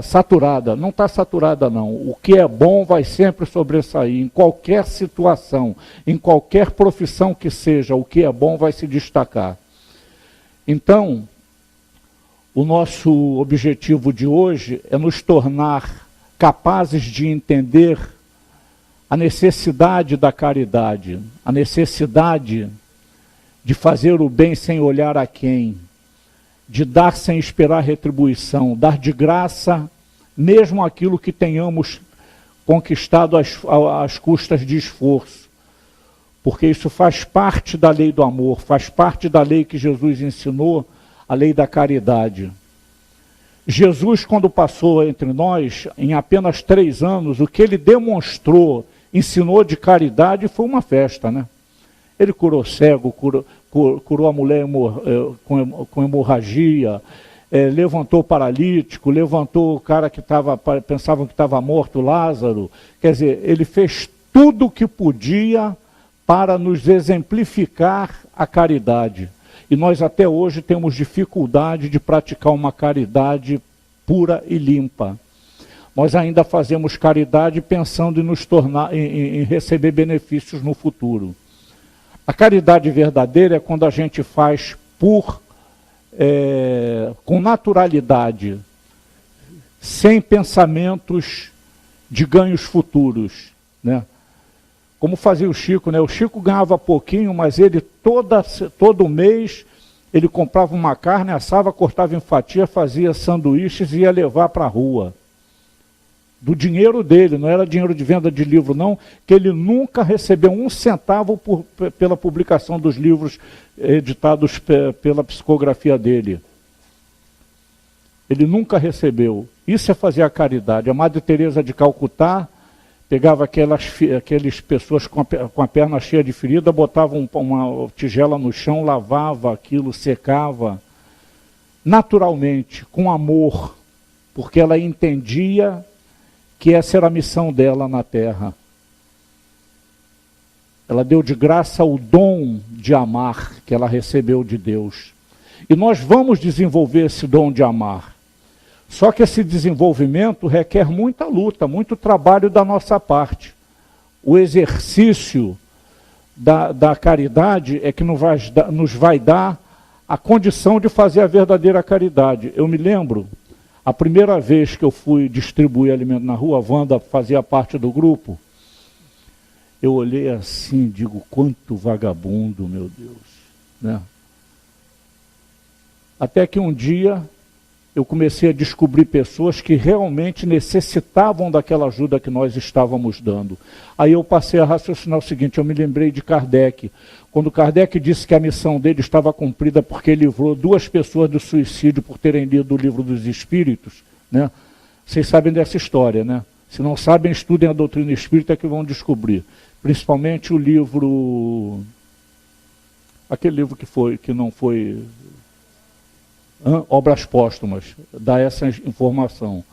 [SPEAKER 2] saturada. Não está saturada, não. O que é bom vai sempre sobressair, em qualquer situação, em qualquer profissão que seja, o que é bom vai se destacar. Então, o nosso objetivo de hoje é nos tornar capazes de entender a necessidade da caridade, a necessidade de fazer o bem sem olhar a quem, de dar sem esperar retribuição, dar de graça mesmo aquilo que tenhamos conquistado às custas de esforço. Porque isso faz parte da lei do amor, faz parte da lei que Jesus ensinou, a lei da caridade. Jesus, quando passou entre nós, em apenas 3 anos, o que ele demonstrou, ensinou de caridade foi uma festa, né? Ele curou cego, curou a mulher com hemorragia, levantou paralítico, levantou o cara que pensavam que estava morto, Lázaro. Quer dizer, ele fez tudo o que podia para nos exemplificar a caridade. E nós até hoje temos dificuldade de praticar uma caridade pura e limpa. Nós ainda fazemos caridade pensando em nos tornar, em receber benefícios no futuro. A caridade verdadeira é quando a gente faz com naturalidade, sem pensamentos de ganhos futuros, né? Como fazia o Chico, né? O Chico ganhava pouquinho, mas ele todo mês ele comprava uma carne, assava, cortava em fatia, fazia sanduíches e ia levar para a rua. Do dinheiro dele, não era dinheiro de venda de livro não, que ele nunca recebeu um centavo pela publicação dos livros editados pela psicografia dele. Ele nunca recebeu. Isso é fazer a caridade. A Madre Teresa de Calcutá pegava aquelas pessoas com a perna cheia de ferida, botava uma tigela no chão, lavava aquilo, secava, naturalmente, com amor, porque ela entendia que essa era a missão dela na Terra. Ela deu de graça o dom de amar que ela recebeu de Deus. E nós vamos desenvolver esse dom de amar. Só que esse desenvolvimento requer muita luta, muito trabalho da nossa parte. O exercício da caridade é que nos vai dar a condição de fazer a verdadeira caridade. Eu me lembro, a primeira vez que eu fui distribuir alimento na rua, a Wanda fazia parte do grupo, eu olhei assim, digo, quanto vagabundo, meu Deus, né? Até que um dia eu comecei a descobrir pessoas que realmente necessitavam daquela ajuda que nós estávamos dando. Aí eu passei a raciocinar o seguinte, eu me lembrei de Kardec. Quando Kardec disse que a missão dele estava cumprida porque ele livrou 2 pessoas do suicídio por terem lido o Livro dos Espíritos, né? Vocês sabem dessa história, né? Se não sabem, estudem a doutrina espírita que vão descobrir. Principalmente o livro, aquele livro que não foi... Obras póstumas, dá essa informação.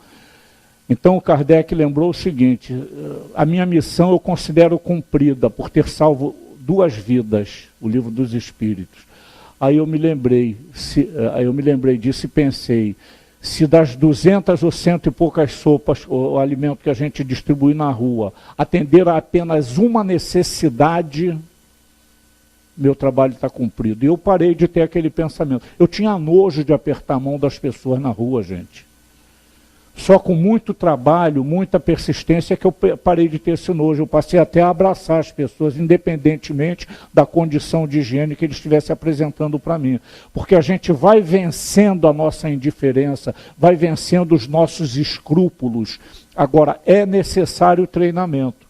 [SPEAKER 2] Então o Kardec lembrou o seguinte, a minha missão eu considero cumprida por ter salvo 2 vidas, o Livro dos Espíritos. Aí eu me lembrei disso e pensei, se das 200 ou 100 e poucas sopas, o alimento que a gente distribui na rua, atender a apenas uma necessidade, meu trabalho está cumprido. E eu parei de ter aquele pensamento. Eu tinha nojo de apertar a mão das pessoas na rua, gente. Só com muito trabalho, muita persistência que eu parei de ter esse nojo. Eu passei até a abraçar as pessoas, independentemente da condição de higiene que eles estivessem apresentando para mim. Porque a gente vai vencendo a nossa indiferença, vai vencendo os nossos escrúpulos. Agora, é necessário treinamento.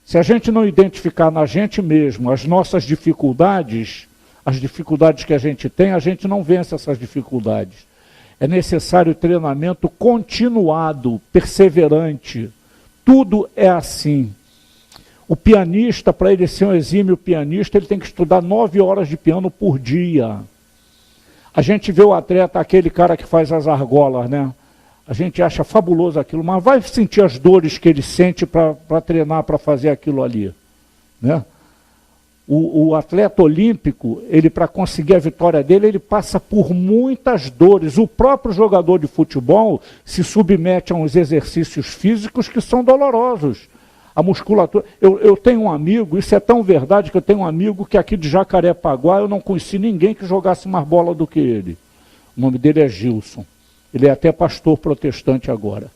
[SPEAKER 2] Se a gente não identificar na gente mesmo as nossas dificuldades, as dificuldades que a gente tem, a gente não vence essas dificuldades. É necessário treinamento continuado, perseverante. Tudo é assim. O pianista, para ele ser um exímio pianista, ele tem que estudar 9 horas de piano por dia. A gente vê o atleta, aquele cara que faz as argolas, né? A gente acha fabuloso aquilo, mas vai sentir as dores que ele sente para treinar, para fazer aquilo ali, né? O atleta olímpico, ele para conseguir a vitória dele, ele passa por muitas dores. O próprio jogador de futebol se submete a uns exercícios físicos que são dolorosos. A musculatura... Eu tenho um amigo, isso é tão verdade que eu tenho um amigo que aqui de Jacarepaguá eu não conheci ninguém que jogasse mais bola do que ele. O nome dele é Gilson. Ele é até pastor protestante agora.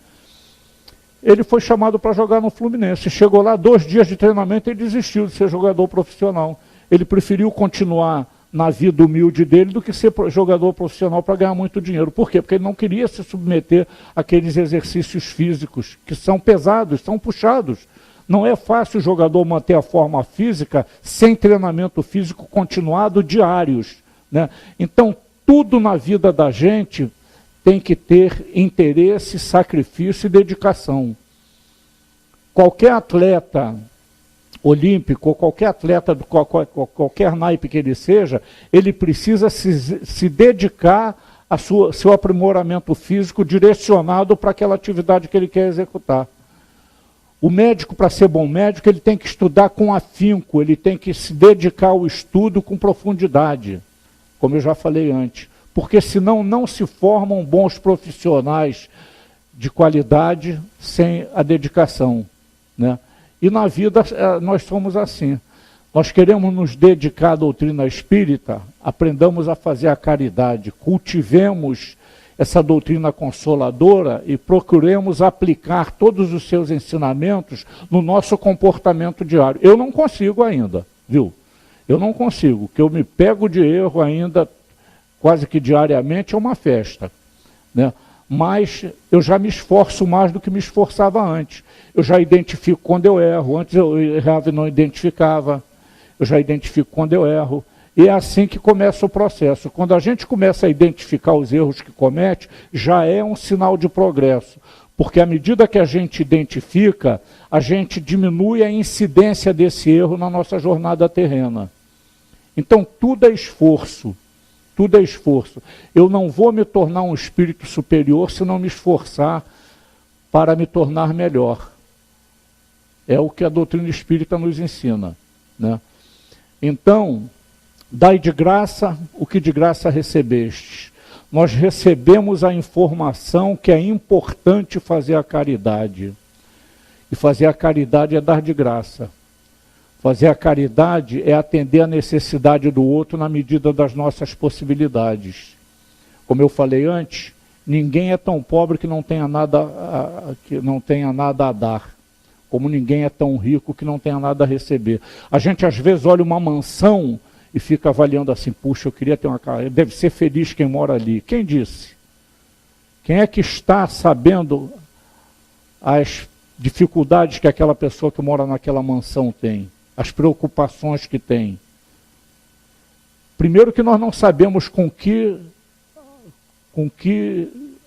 [SPEAKER 2] Ele foi chamado para jogar no Fluminense. Chegou lá, 2 dias de treinamento e desistiu de ser jogador profissional. Ele preferiu continuar na vida humilde dele do que ser jogador profissional para ganhar muito dinheiro. Por quê? Porque ele não queria se submeter àqueles exercícios físicos que são pesados, são puxados. Não é fácil o jogador manter a forma física sem treinamento físico continuado diários, né? Então, tudo na vida da gente tem que ter interesse, sacrifício e dedicação. Qualquer atleta olímpico, ou qualquer atleta, qualquer naipe que ele seja, ele precisa se dedicar a seu aprimoramento físico direcionado para aquela atividade que ele quer executar. O médico, para ser bom médico, ele tem que estudar com afinco, ele tem que se dedicar ao estudo com profundidade, como eu já falei antes. Porque senão não se formam bons profissionais de qualidade sem a dedicação, né? E na vida nós somos assim. Nós queremos nos dedicar à doutrina espírita, aprendamos a fazer a caridade, cultivemos essa doutrina consoladora e procuremos aplicar todos os seus ensinamentos no nosso comportamento diário. Eu não consigo ainda, viu? Eu não consigo, que eu me pego de erro ainda quase que diariamente, é uma festa, né? Mas eu já me esforço mais do que me esforçava antes. Eu já identifico quando eu erro, antes eu errava e não identificava, eu já identifico quando eu erro. E é assim que começa o processo. Quando a gente começa a identificar os erros que comete, já é um sinal de progresso. Porque à medida que a gente identifica, a gente diminui a incidência desse erro na nossa jornada terrena. Então tudo é esforço. Tudo é esforço. Eu não vou me tornar um espírito superior se não me esforçar para me tornar melhor. É o que a doutrina espírita nos ensina, né? Então, dai de graça o que de graça recebestes. Nós recebemos a informação que é importante fazer a caridade. E fazer a caridade é dar de graça. Fazer a caridade é atender a necessidade do outro na medida das nossas possibilidades. Como eu falei antes, ninguém é tão pobre que não tenha nada a dar. Como ninguém é tão rico que não tenha nada a receber. A gente às vezes olha uma mansão e fica avaliando assim, puxa, eu queria ter uma casa, deve ser feliz quem mora ali. Quem disse? Quem é que está sabendo as dificuldades que aquela pessoa que mora naquela mansão tem? As preocupações que tem? Primeiro que nós não sabemos com que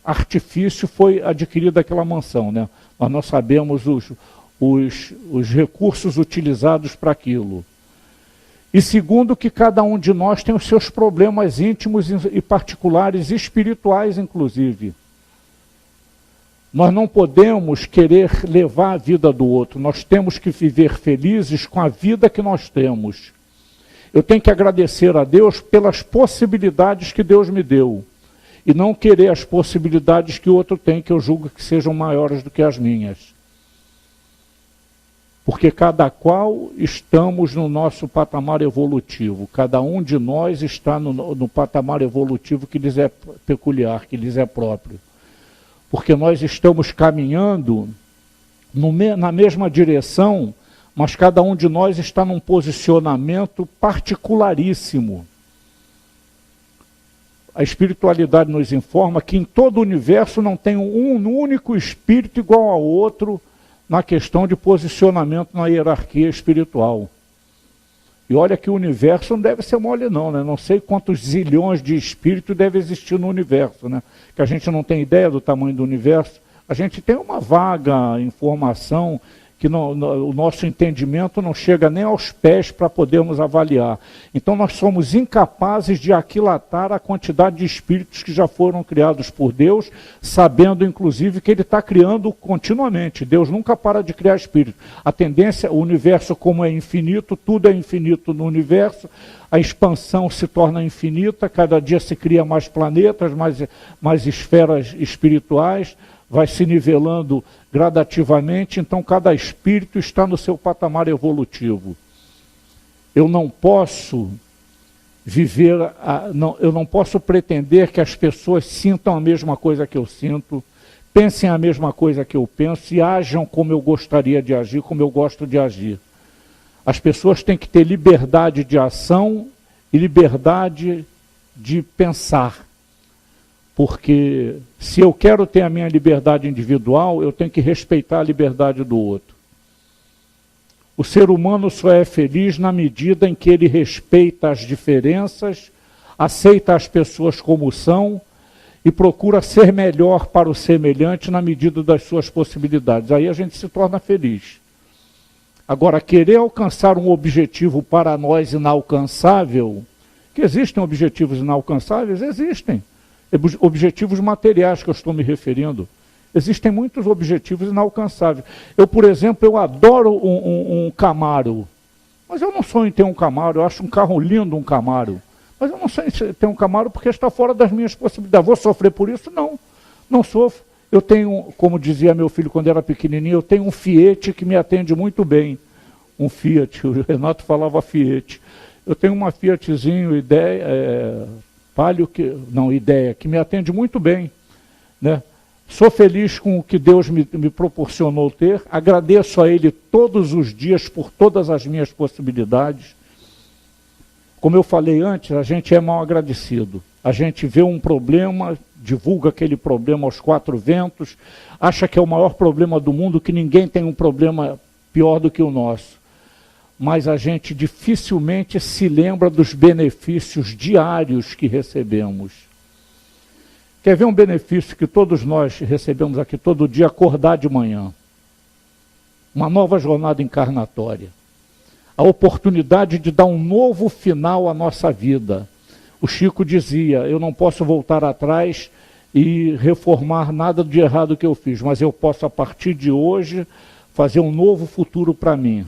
[SPEAKER 2] artifício foi adquirida aquela mansão, né? Nós não sabemos os recursos utilizados para aquilo. E segundo que cada um de nós tem os seus problemas íntimos e particulares, espirituais inclusive. Nós não podemos querer levar a vida do outro, nós temos que viver felizes com a vida que nós temos. Eu tenho que agradecer a Deus pelas possibilidades que Deus me deu, e não querer as possibilidades que o outro tem, que eu julgo que sejam maiores do que as minhas. Porque cada qual estamos no nosso patamar evolutivo, cada um de nós está no patamar evolutivo que lhes é peculiar, que lhes é próprio. Porque nós estamos caminhando na mesma direção, mas cada um de nós está num posicionamento particularíssimo. A espiritualidade nos informa que em todo o universo não tem um único espírito igual ao outro na questão de posicionamento na hierarquia espiritual. E olha que o universo não deve ser mole não, né? Não sei quantos zilhões de espíritos deve existir no universo, né? Que a gente não tem ideia do tamanho do universo. A gente tem uma vaga informação que o nosso entendimento não chega nem aos pés para podermos avaliar. Então nós somos incapazes de aquilatar a quantidade de espíritos que já foram criados por Deus, sabendo inclusive que Ele está criando continuamente. Deus nunca para de criar espíritos. A tendência, o universo como é infinito, tudo é infinito no universo, a expansão se torna infinita, cada dia se cria mais planetas, mais esferas espirituais, vai se nivelando gradativamente, então cada espírito está no seu patamar evolutivo. Eu não posso eu não posso pretender que as pessoas sintam a mesma coisa que eu sinto, pensem a mesma coisa que eu penso e ajam como eu gostaria de agir, como eu gosto de agir. As pessoas têm que ter liberdade de ação e liberdade de pensar. Porque se eu quero ter a minha liberdade individual, eu tenho que respeitar a liberdade do outro. O ser humano só é feliz na medida em que ele respeita as diferenças, aceita as pessoas como são e procura ser melhor para o semelhante na medida das suas possibilidades. Aí a gente se torna feliz. Agora, querer alcançar um objetivo para nós inalcançável, que existem objetivos inalcançáveis? Existem. Objetivos materiais que eu estou me referindo. Existem muitos objetivos inalcançáveis. Eu, por exemplo, eu adoro um Camaro. Mas eu não sonho em ter um Camaro, eu acho um carro lindo um Camaro. Mas eu não sonho em ter um Camaro porque está fora das minhas possibilidades. Vou sofrer por isso? Não, não sofro. Eu tenho, como dizia meu filho quando era pequenininho, eu tenho um Fiat que me atende muito bem. um Fiat, o Renato falava Fiat. Eu tenho uma Fiatzinho Ideia, Palio, Ideia, que me atende muito bem, né? Sou feliz com o que Deus me proporcionou ter, agradeço a Ele todos os dias por todas as minhas possibilidades. Como eu falei antes, a gente é mal agradecido. A gente vê um problema, divulga aquele problema aos quatro ventos, acha que é o maior problema do mundo, que ninguém tem um problema pior do que o nosso. Mas a gente dificilmente se lembra dos benefícios diários que recebemos. Quer ver um benefício que todos nós recebemos aqui todo dia? Acordar de manhã. Uma nova jornada encarnatória. A oportunidade de dar um novo final à nossa vida. O Chico dizia, eu não posso voltar atrás e reformar nada de errado que eu fiz, mas eu posso, a partir de hoje, fazer um novo futuro para mim.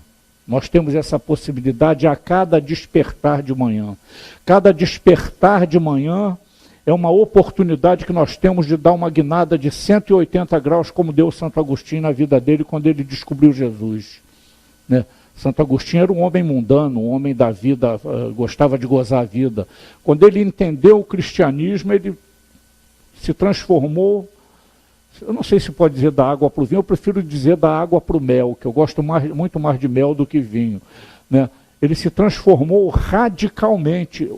[SPEAKER 2] Nós temos essa possibilidade a cada despertar de manhã. Cada despertar de manhã é uma oportunidade que nós temos de dar uma guinada de 180 graus, como deu Santo Agostinho na vida dele, quando ele descobriu Jesus, né? Santo Agostinho era um homem mundano, um homem da vida, gostava de gozar a vida. Quando ele entendeu o cristianismo, ele se transformou, eu não sei se pode dizer da água para o vinho, eu prefiro dizer da água para o mel, que eu gosto muito mais de mel do que vinho, né? Ele se transformou radicalmente,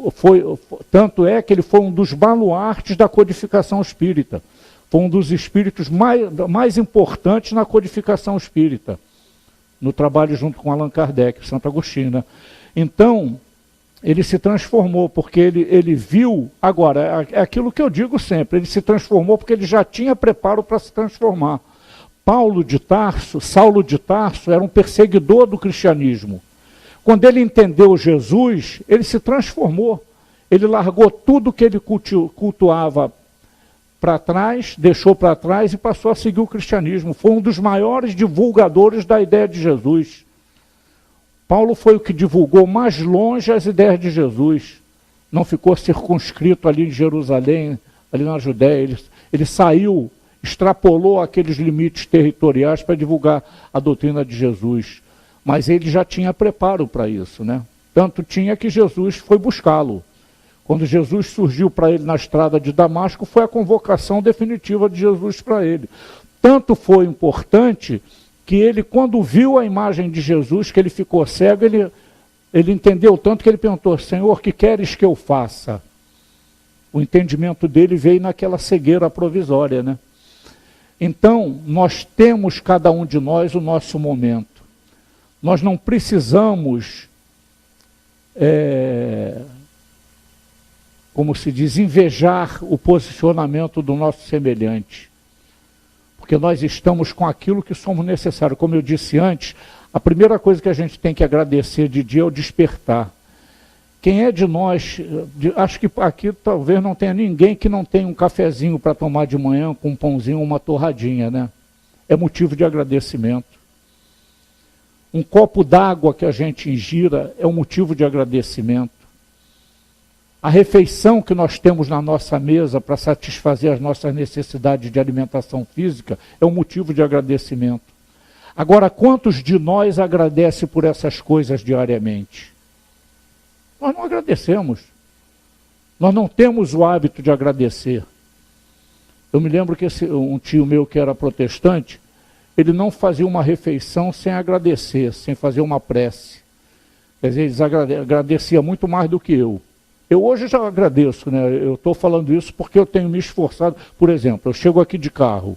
[SPEAKER 2] tanto é que ele foi um dos baluartes da codificação espírita, foi um dos espíritos mais importantes na codificação espírita, no trabalho junto com Allan Kardec, Santo Agostinho, né? Então, ele se transformou, porque ele viu, agora, é aquilo que eu digo sempre, ele se transformou porque ele já tinha preparo para se transformar. Saulo de Tarso, era um perseguidor do cristianismo. Quando ele entendeu Jesus, ele se transformou. Ele largou tudo que ele cultuava para trás, deixou para trás e passou a seguir o cristianismo. Foi um dos maiores divulgadores da ideia de Jesus. Paulo foi o que divulgou mais longe as ideias de Jesus. Não ficou circunscrito ali em Jerusalém, ali na Judéia. Ele saiu, extrapolou aqueles limites territoriais para divulgar a doutrina de Jesus. Mas ele já tinha preparo para isso, né? Tanto tinha que Jesus foi buscá-lo. Quando Jesus surgiu para ele na estrada de Damasco, foi a convocação definitiva de Jesus para ele. Tanto foi importante que ele, quando viu a imagem de Jesus, que ele ficou cego, ele entendeu tanto que ele perguntou, Senhor, que queres que eu faça? O entendimento dele veio naquela cegueira provisória, né? Então, nós temos, cada um de nós, o nosso momento. Nós não precisamos, como se diz, invejar o posicionamento do nosso semelhante. Porque nós estamos com aquilo que somos necessários. Como eu disse antes, a primeira coisa que a gente tem que agradecer de dia é o despertar. Quem é de nós, acho que aqui talvez não tenha ninguém que não tenha um cafezinho para tomar de manhã com um pãozinho ou uma torradinha, né? É motivo de agradecimento. Um copo d'água que a gente ingira é um motivo de agradecimento. A refeição que nós temos na nossa mesa para satisfazer as nossas necessidades de alimentação física é um motivo de agradecimento. Agora, quantos de nós agradecem por essas coisas diariamente? Nós não agradecemos. Nós não temos o hábito de agradecer. Eu me lembro que um tio meu que era protestante, ele não fazia uma refeição sem agradecer, sem fazer uma prece. Quer dizer, ele agradecia muito mais do que eu. Eu hoje já agradeço, né? Eu estou falando isso porque eu tenho me esforçado. Por exemplo, eu chego aqui de carro.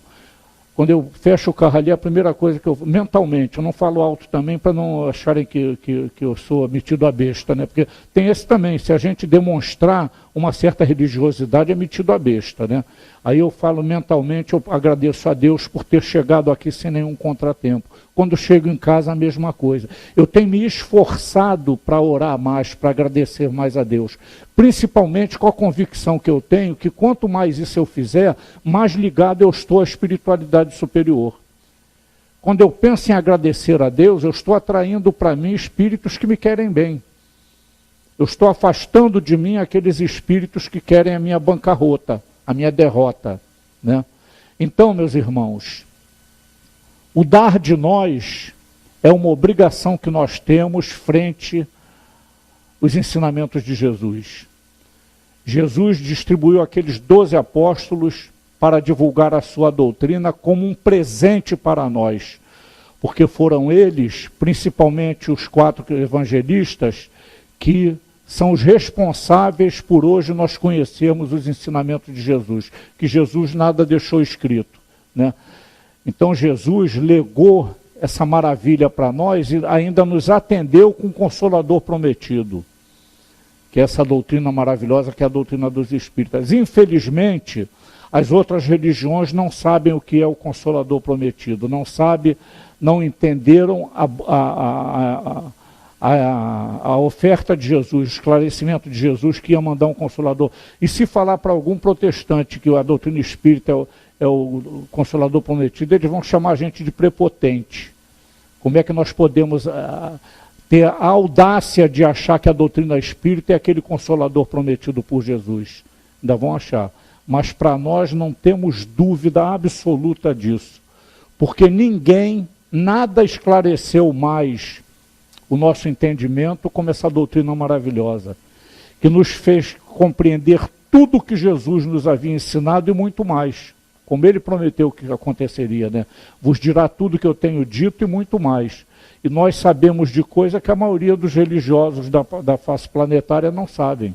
[SPEAKER 2] Quando eu fecho o carro ali, a primeira coisa que eu... Mentalmente, eu não falo alto também para não acharem que eu sou metido a besta, né? Porque tem esse também, se a gente demonstrar uma certa religiosidade, é metido a besta, né? Aí eu falo mentalmente, eu agradeço a Deus por ter chegado aqui sem nenhum contratempo. Quando chego em casa, a mesma coisa. Eu tenho me esforçado para orar mais, para agradecer mais a Deus. Principalmente com a convicção que eu tenho, que quanto mais isso eu fizer, mais ligado eu estou à espiritualidade superior. Quando eu penso em agradecer a Deus, eu estou atraindo para mim espíritos que me querem bem. Eu estou afastando de mim aqueles espíritos que querem a minha bancarrota, a minha derrota, né? Então, meus irmãos, o dar de nós É uma obrigação que nós temos frente aos ensinamentos de Jesus. Jesus distribuiu aqueles 12 apóstolos para divulgar a sua doutrina como um presente para nós, porque foram eles, principalmente os 4 evangelistas, que são os responsáveis por hoje nós conhecermos os ensinamentos de Jesus, que Jesus nada deixou escrito, né? Então Jesus legou essa maravilha para nós e ainda nos atendeu com o Consolador prometido, que é essa doutrina maravilhosa, que é a doutrina dos Espíritas. Infelizmente, as outras religiões não sabem o que é o Consolador prometido, não entenderam a oferta de Jesus, o esclarecimento de Jesus, que ia mandar um Consolador. E se falar para algum protestante que a doutrina espírita é o Consolador prometido, eles vão chamar a gente de prepotente. Como é que nós podemos ter a audácia de achar que a doutrina espírita é aquele Consolador prometido por Jesus? Ainda vão achar. Mas para nós não temos dúvida absoluta disso. Porque nada esclareceu mais o nosso entendimento como essa doutrina maravilhosa, que nos fez compreender tudo o que Jesus nos havia ensinado e muito mais. Como ele prometeu que aconteceria, né? Vos dirá tudo que eu tenho dito e muito mais. E nós sabemos de coisa que a maioria dos religiosos da face planetária não sabem.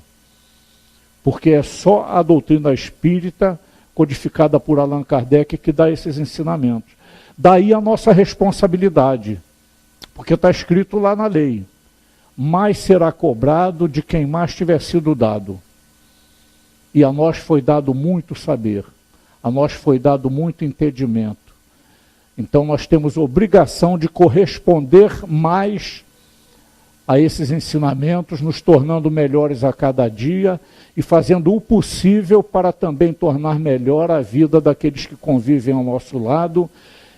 [SPEAKER 2] Porque é só a doutrina espírita, codificada por Allan Kardec, que dá esses ensinamentos. Daí a nossa responsabilidade, porque está escrito lá na lei: mais será cobrado de quem mais tiver sido dado. E a nós foi dado muito saber. A nós foi dado muito entendimento. Então nós temos obrigação de corresponder mais a esses ensinamentos, nos tornando melhores a cada dia e fazendo o possível para também tornar melhor a vida daqueles que convivem ao nosso lado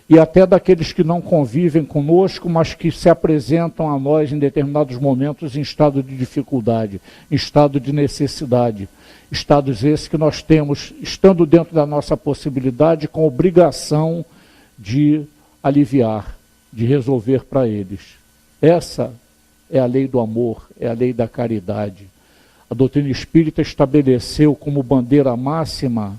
[SPEAKER 2] e até daqueles que não convivem conosco, mas que se apresentam a nós em determinados momentos em estado de dificuldade, em estado de necessidade. Estados esses que nós temos, estando dentro da nossa possibilidade, com obrigação de aliviar, de resolver para eles. Essa é a lei do amor, é a lei da caridade. A doutrina espírita estabeleceu como bandeira máxima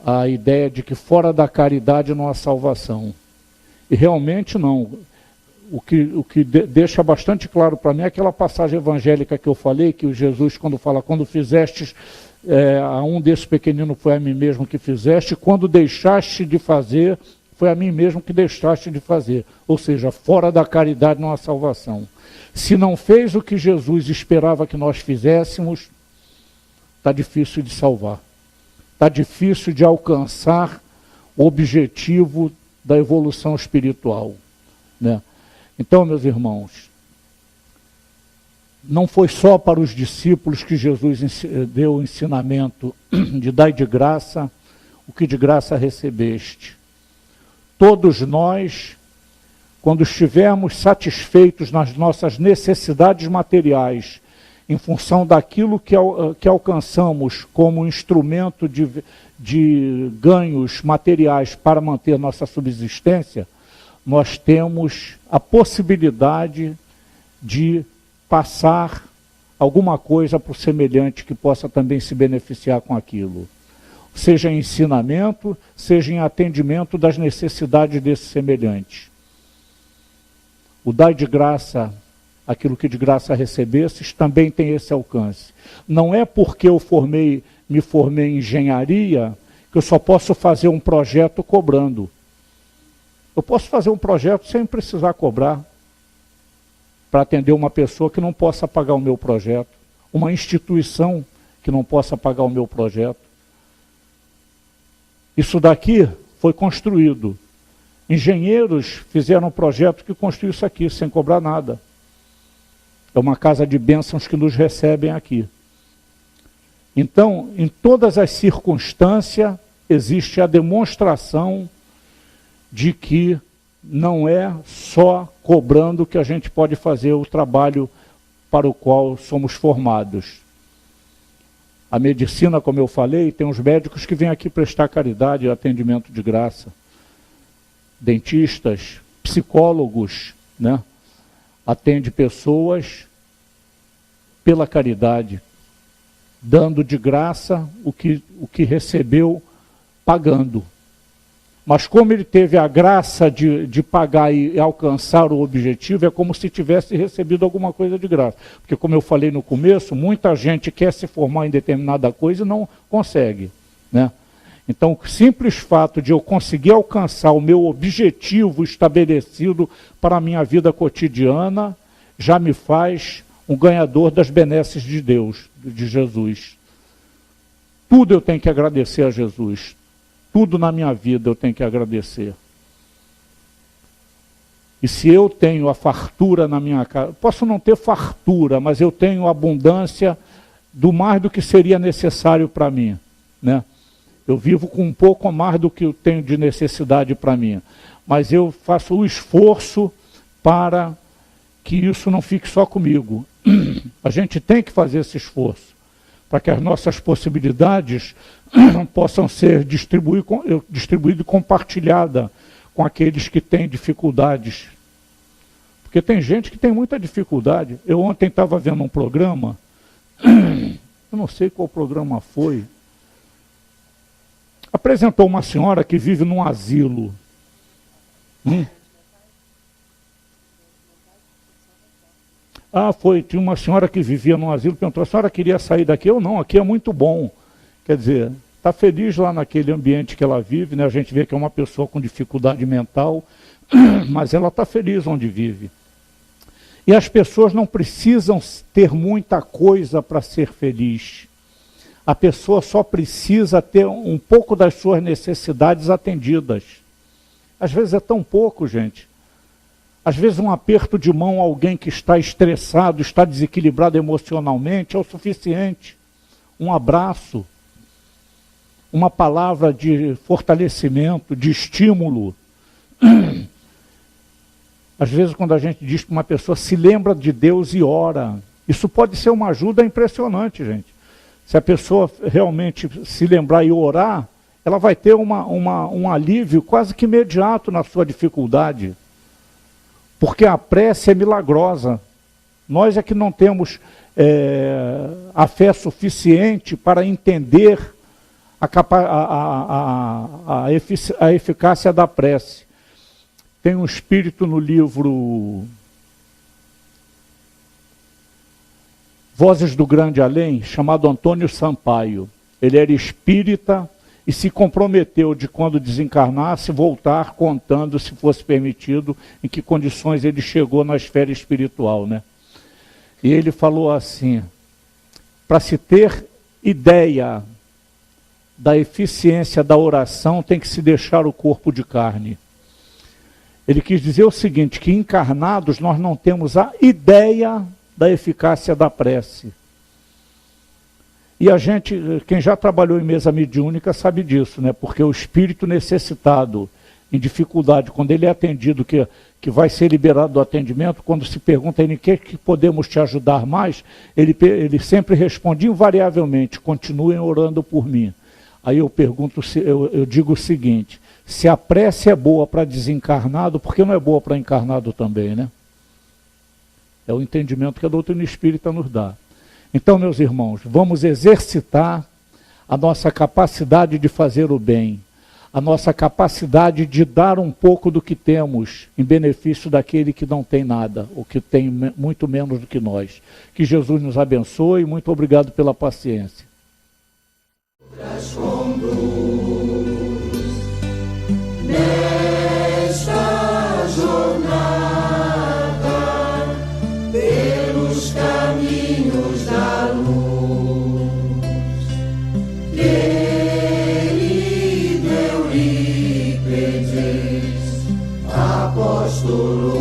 [SPEAKER 2] a ideia de que fora da caridade não há salvação. E realmente não. O que deixa bastante claro para mim é aquela passagem evangélica que eu falei, que o Jesus, quando fala, quando fizestes a um desses pequeninos, foi a mim mesmo que fizeste, quando deixaste de fazer, foi a mim mesmo que deixaste de fazer. Ou seja, fora da caridade não há salvação. Se não fez o que Jesus esperava que nós fizéssemos, está difícil de salvar. Está difícil de alcançar o objetivo da evolução espiritual, né? Então, meus irmãos, não foi só para os discípulos que Jesus deu o ensinamento de dai de graça o que de graça recebeste. Todos nós, quando estivermos satisfeitos nas nossas necessidades materiais, em função daquilo que alcançamos como instrumento de ganhos materiais para manter nossa subsistência, nós temos a possibilidade de passar alguma coisa para o semelhante que possa também se beneficiar com aquilo. Seja em ensinamento, seja em atendimento das necessidades desse semelhante. O dai de graça aquilo que de graça recebesses também tem esse alcance. Não é porque eu me formei em engenharia que eu só posso fazer um projeto cobrando. Eu posso fazer um projeto sem precisar cobrar para atender uma pessoa que não possa pagar o meu projeto, uma instituição que não possa pagar o meu projeto. Isso daqui foi construído. Engenheiros fizeram um projeto que construiu isso aqui sem cobrar nada. É uma casa de bênçãos que nos recebem aqui. Então, em todas as circunstâncias, existe a demonstração de que não é só cobrando que a gente pode fazer o trabalho para o qual somos formados. A medicina, como eu falei, tem os médicos que vêm aqui prestar caridade e atendimento de graça. Dentistas, psicólogos, né? Atende pessoas pela caridade, dando de graça o que recebeu pagando. Mas como ele teve a graça de pagar e alcançar o objetivo, é como se tivesse recebido alguma coisa de graça. Porque como eu falei no começo, muita gente quer se formar em determinada coisa e não consegue, né? Então, o simples fato de eu conseguir alcançar o meu objetivo estabelecido para a minha vida cotidiana, já me faz um ganhador das benesses de Deus, de Jesus. Tudo eu tenho que agradecer a Jesus. Tudo na minha vida eu tenho que agradecer. E se eu tenho a fartura na minha casa, posso não ter fartura, mas eu tenho abundância do mais do que seria necessário para mim, né? Eu vivo com um pouco a mais do que eu tenho de necessidade para mim. Mas eu faço o esforço para que isso não fique só comigo. A gente tem que fazer esse esforço para que as nossas possibilidades possam ser distribuídas e compartilhadas com aqueles que têm dificuldades. Porque tem gente que tem muita dificuldade. Eu ontem estava vendo um programa, eu não sei qual programa foi, apresentou uma senhora que vive num asilo. Tinha uma senhora que vivia num asilo, perguntou, a senhora queria sair daqui? Eu não, aqui é muito bom. Quer dizer, está feliz lá naquele ambiente que ela vive, né? A gente vê que é uma pessoa com dificuldade mental, mas ela está feliz onde vive. E as pessoas não precisam ter muita coisa para ser feliz. A pessoa só precisa ter um pouco das suas necessidades atendidas. Às vezes é tão pouco, gente. Às vezes um aperto de mão a alguém que está estressado, está desequilibrado emocionalmente, é o suficiente. Um abraço, uma palavra de fortalecimento, de estímulo. Às vezes quando a gente diz para uma pessoa, se lembra de Deus e ora, isso pode ser uma ajuda impressionante, gente. Se a pessoa realmente se lembrar e orar, ela vai ter um alívio quase que imediato na sua dificuldade. Porque a prece é milagrosa. Nós é que não temos a fé suficiente para entender a eficácia da prece. Tem um espírito no livro Vozes do Grande Além, chamado Antônio Sampaio. Ele era espírita e se comprometeu de, quando desencarnasse, voltar contando, se fosse permitido, em que condições ele chegou na esfera espiritual, né? E ele falou assim, para se ter ideia da eficiência da oração, tem que se deixar o corpo de carne. Ele quis dizer o seguinte, que encarnados nós não temos a ideia da eficácia da prece. E a gente, quem já trabalhou em mesa mediúnica sabe disso, né? Porque o espírito necessitado, em dificuldade, quando ele é atendido, que vai ser liberado do atendimento, quando se pergunta a ele, que podemos te ajudar mais, ele sempre responde invariavelmente, continuem orando por mim. Aí eu pergunto, eu digo o seguinte, se a prece é boa para desencarnado, por que não é boa para encarnado também, né? É o entendimento que a doutrina espírita nos dá. Então, meus irmãos, vamos exercitar a nossa capacidade de fazer o bem, a nossa capacidade de dar um pouco do que temos em benefício daquele que não tem nada, ou que tem muito menos do que nós. Que Jesus nos abençoe e muito obrigado pela paciência.
[SPEAKER 1] Nesta jornada, pelos caminhos da luz, Ele deu-lhe pedis, apóstolo.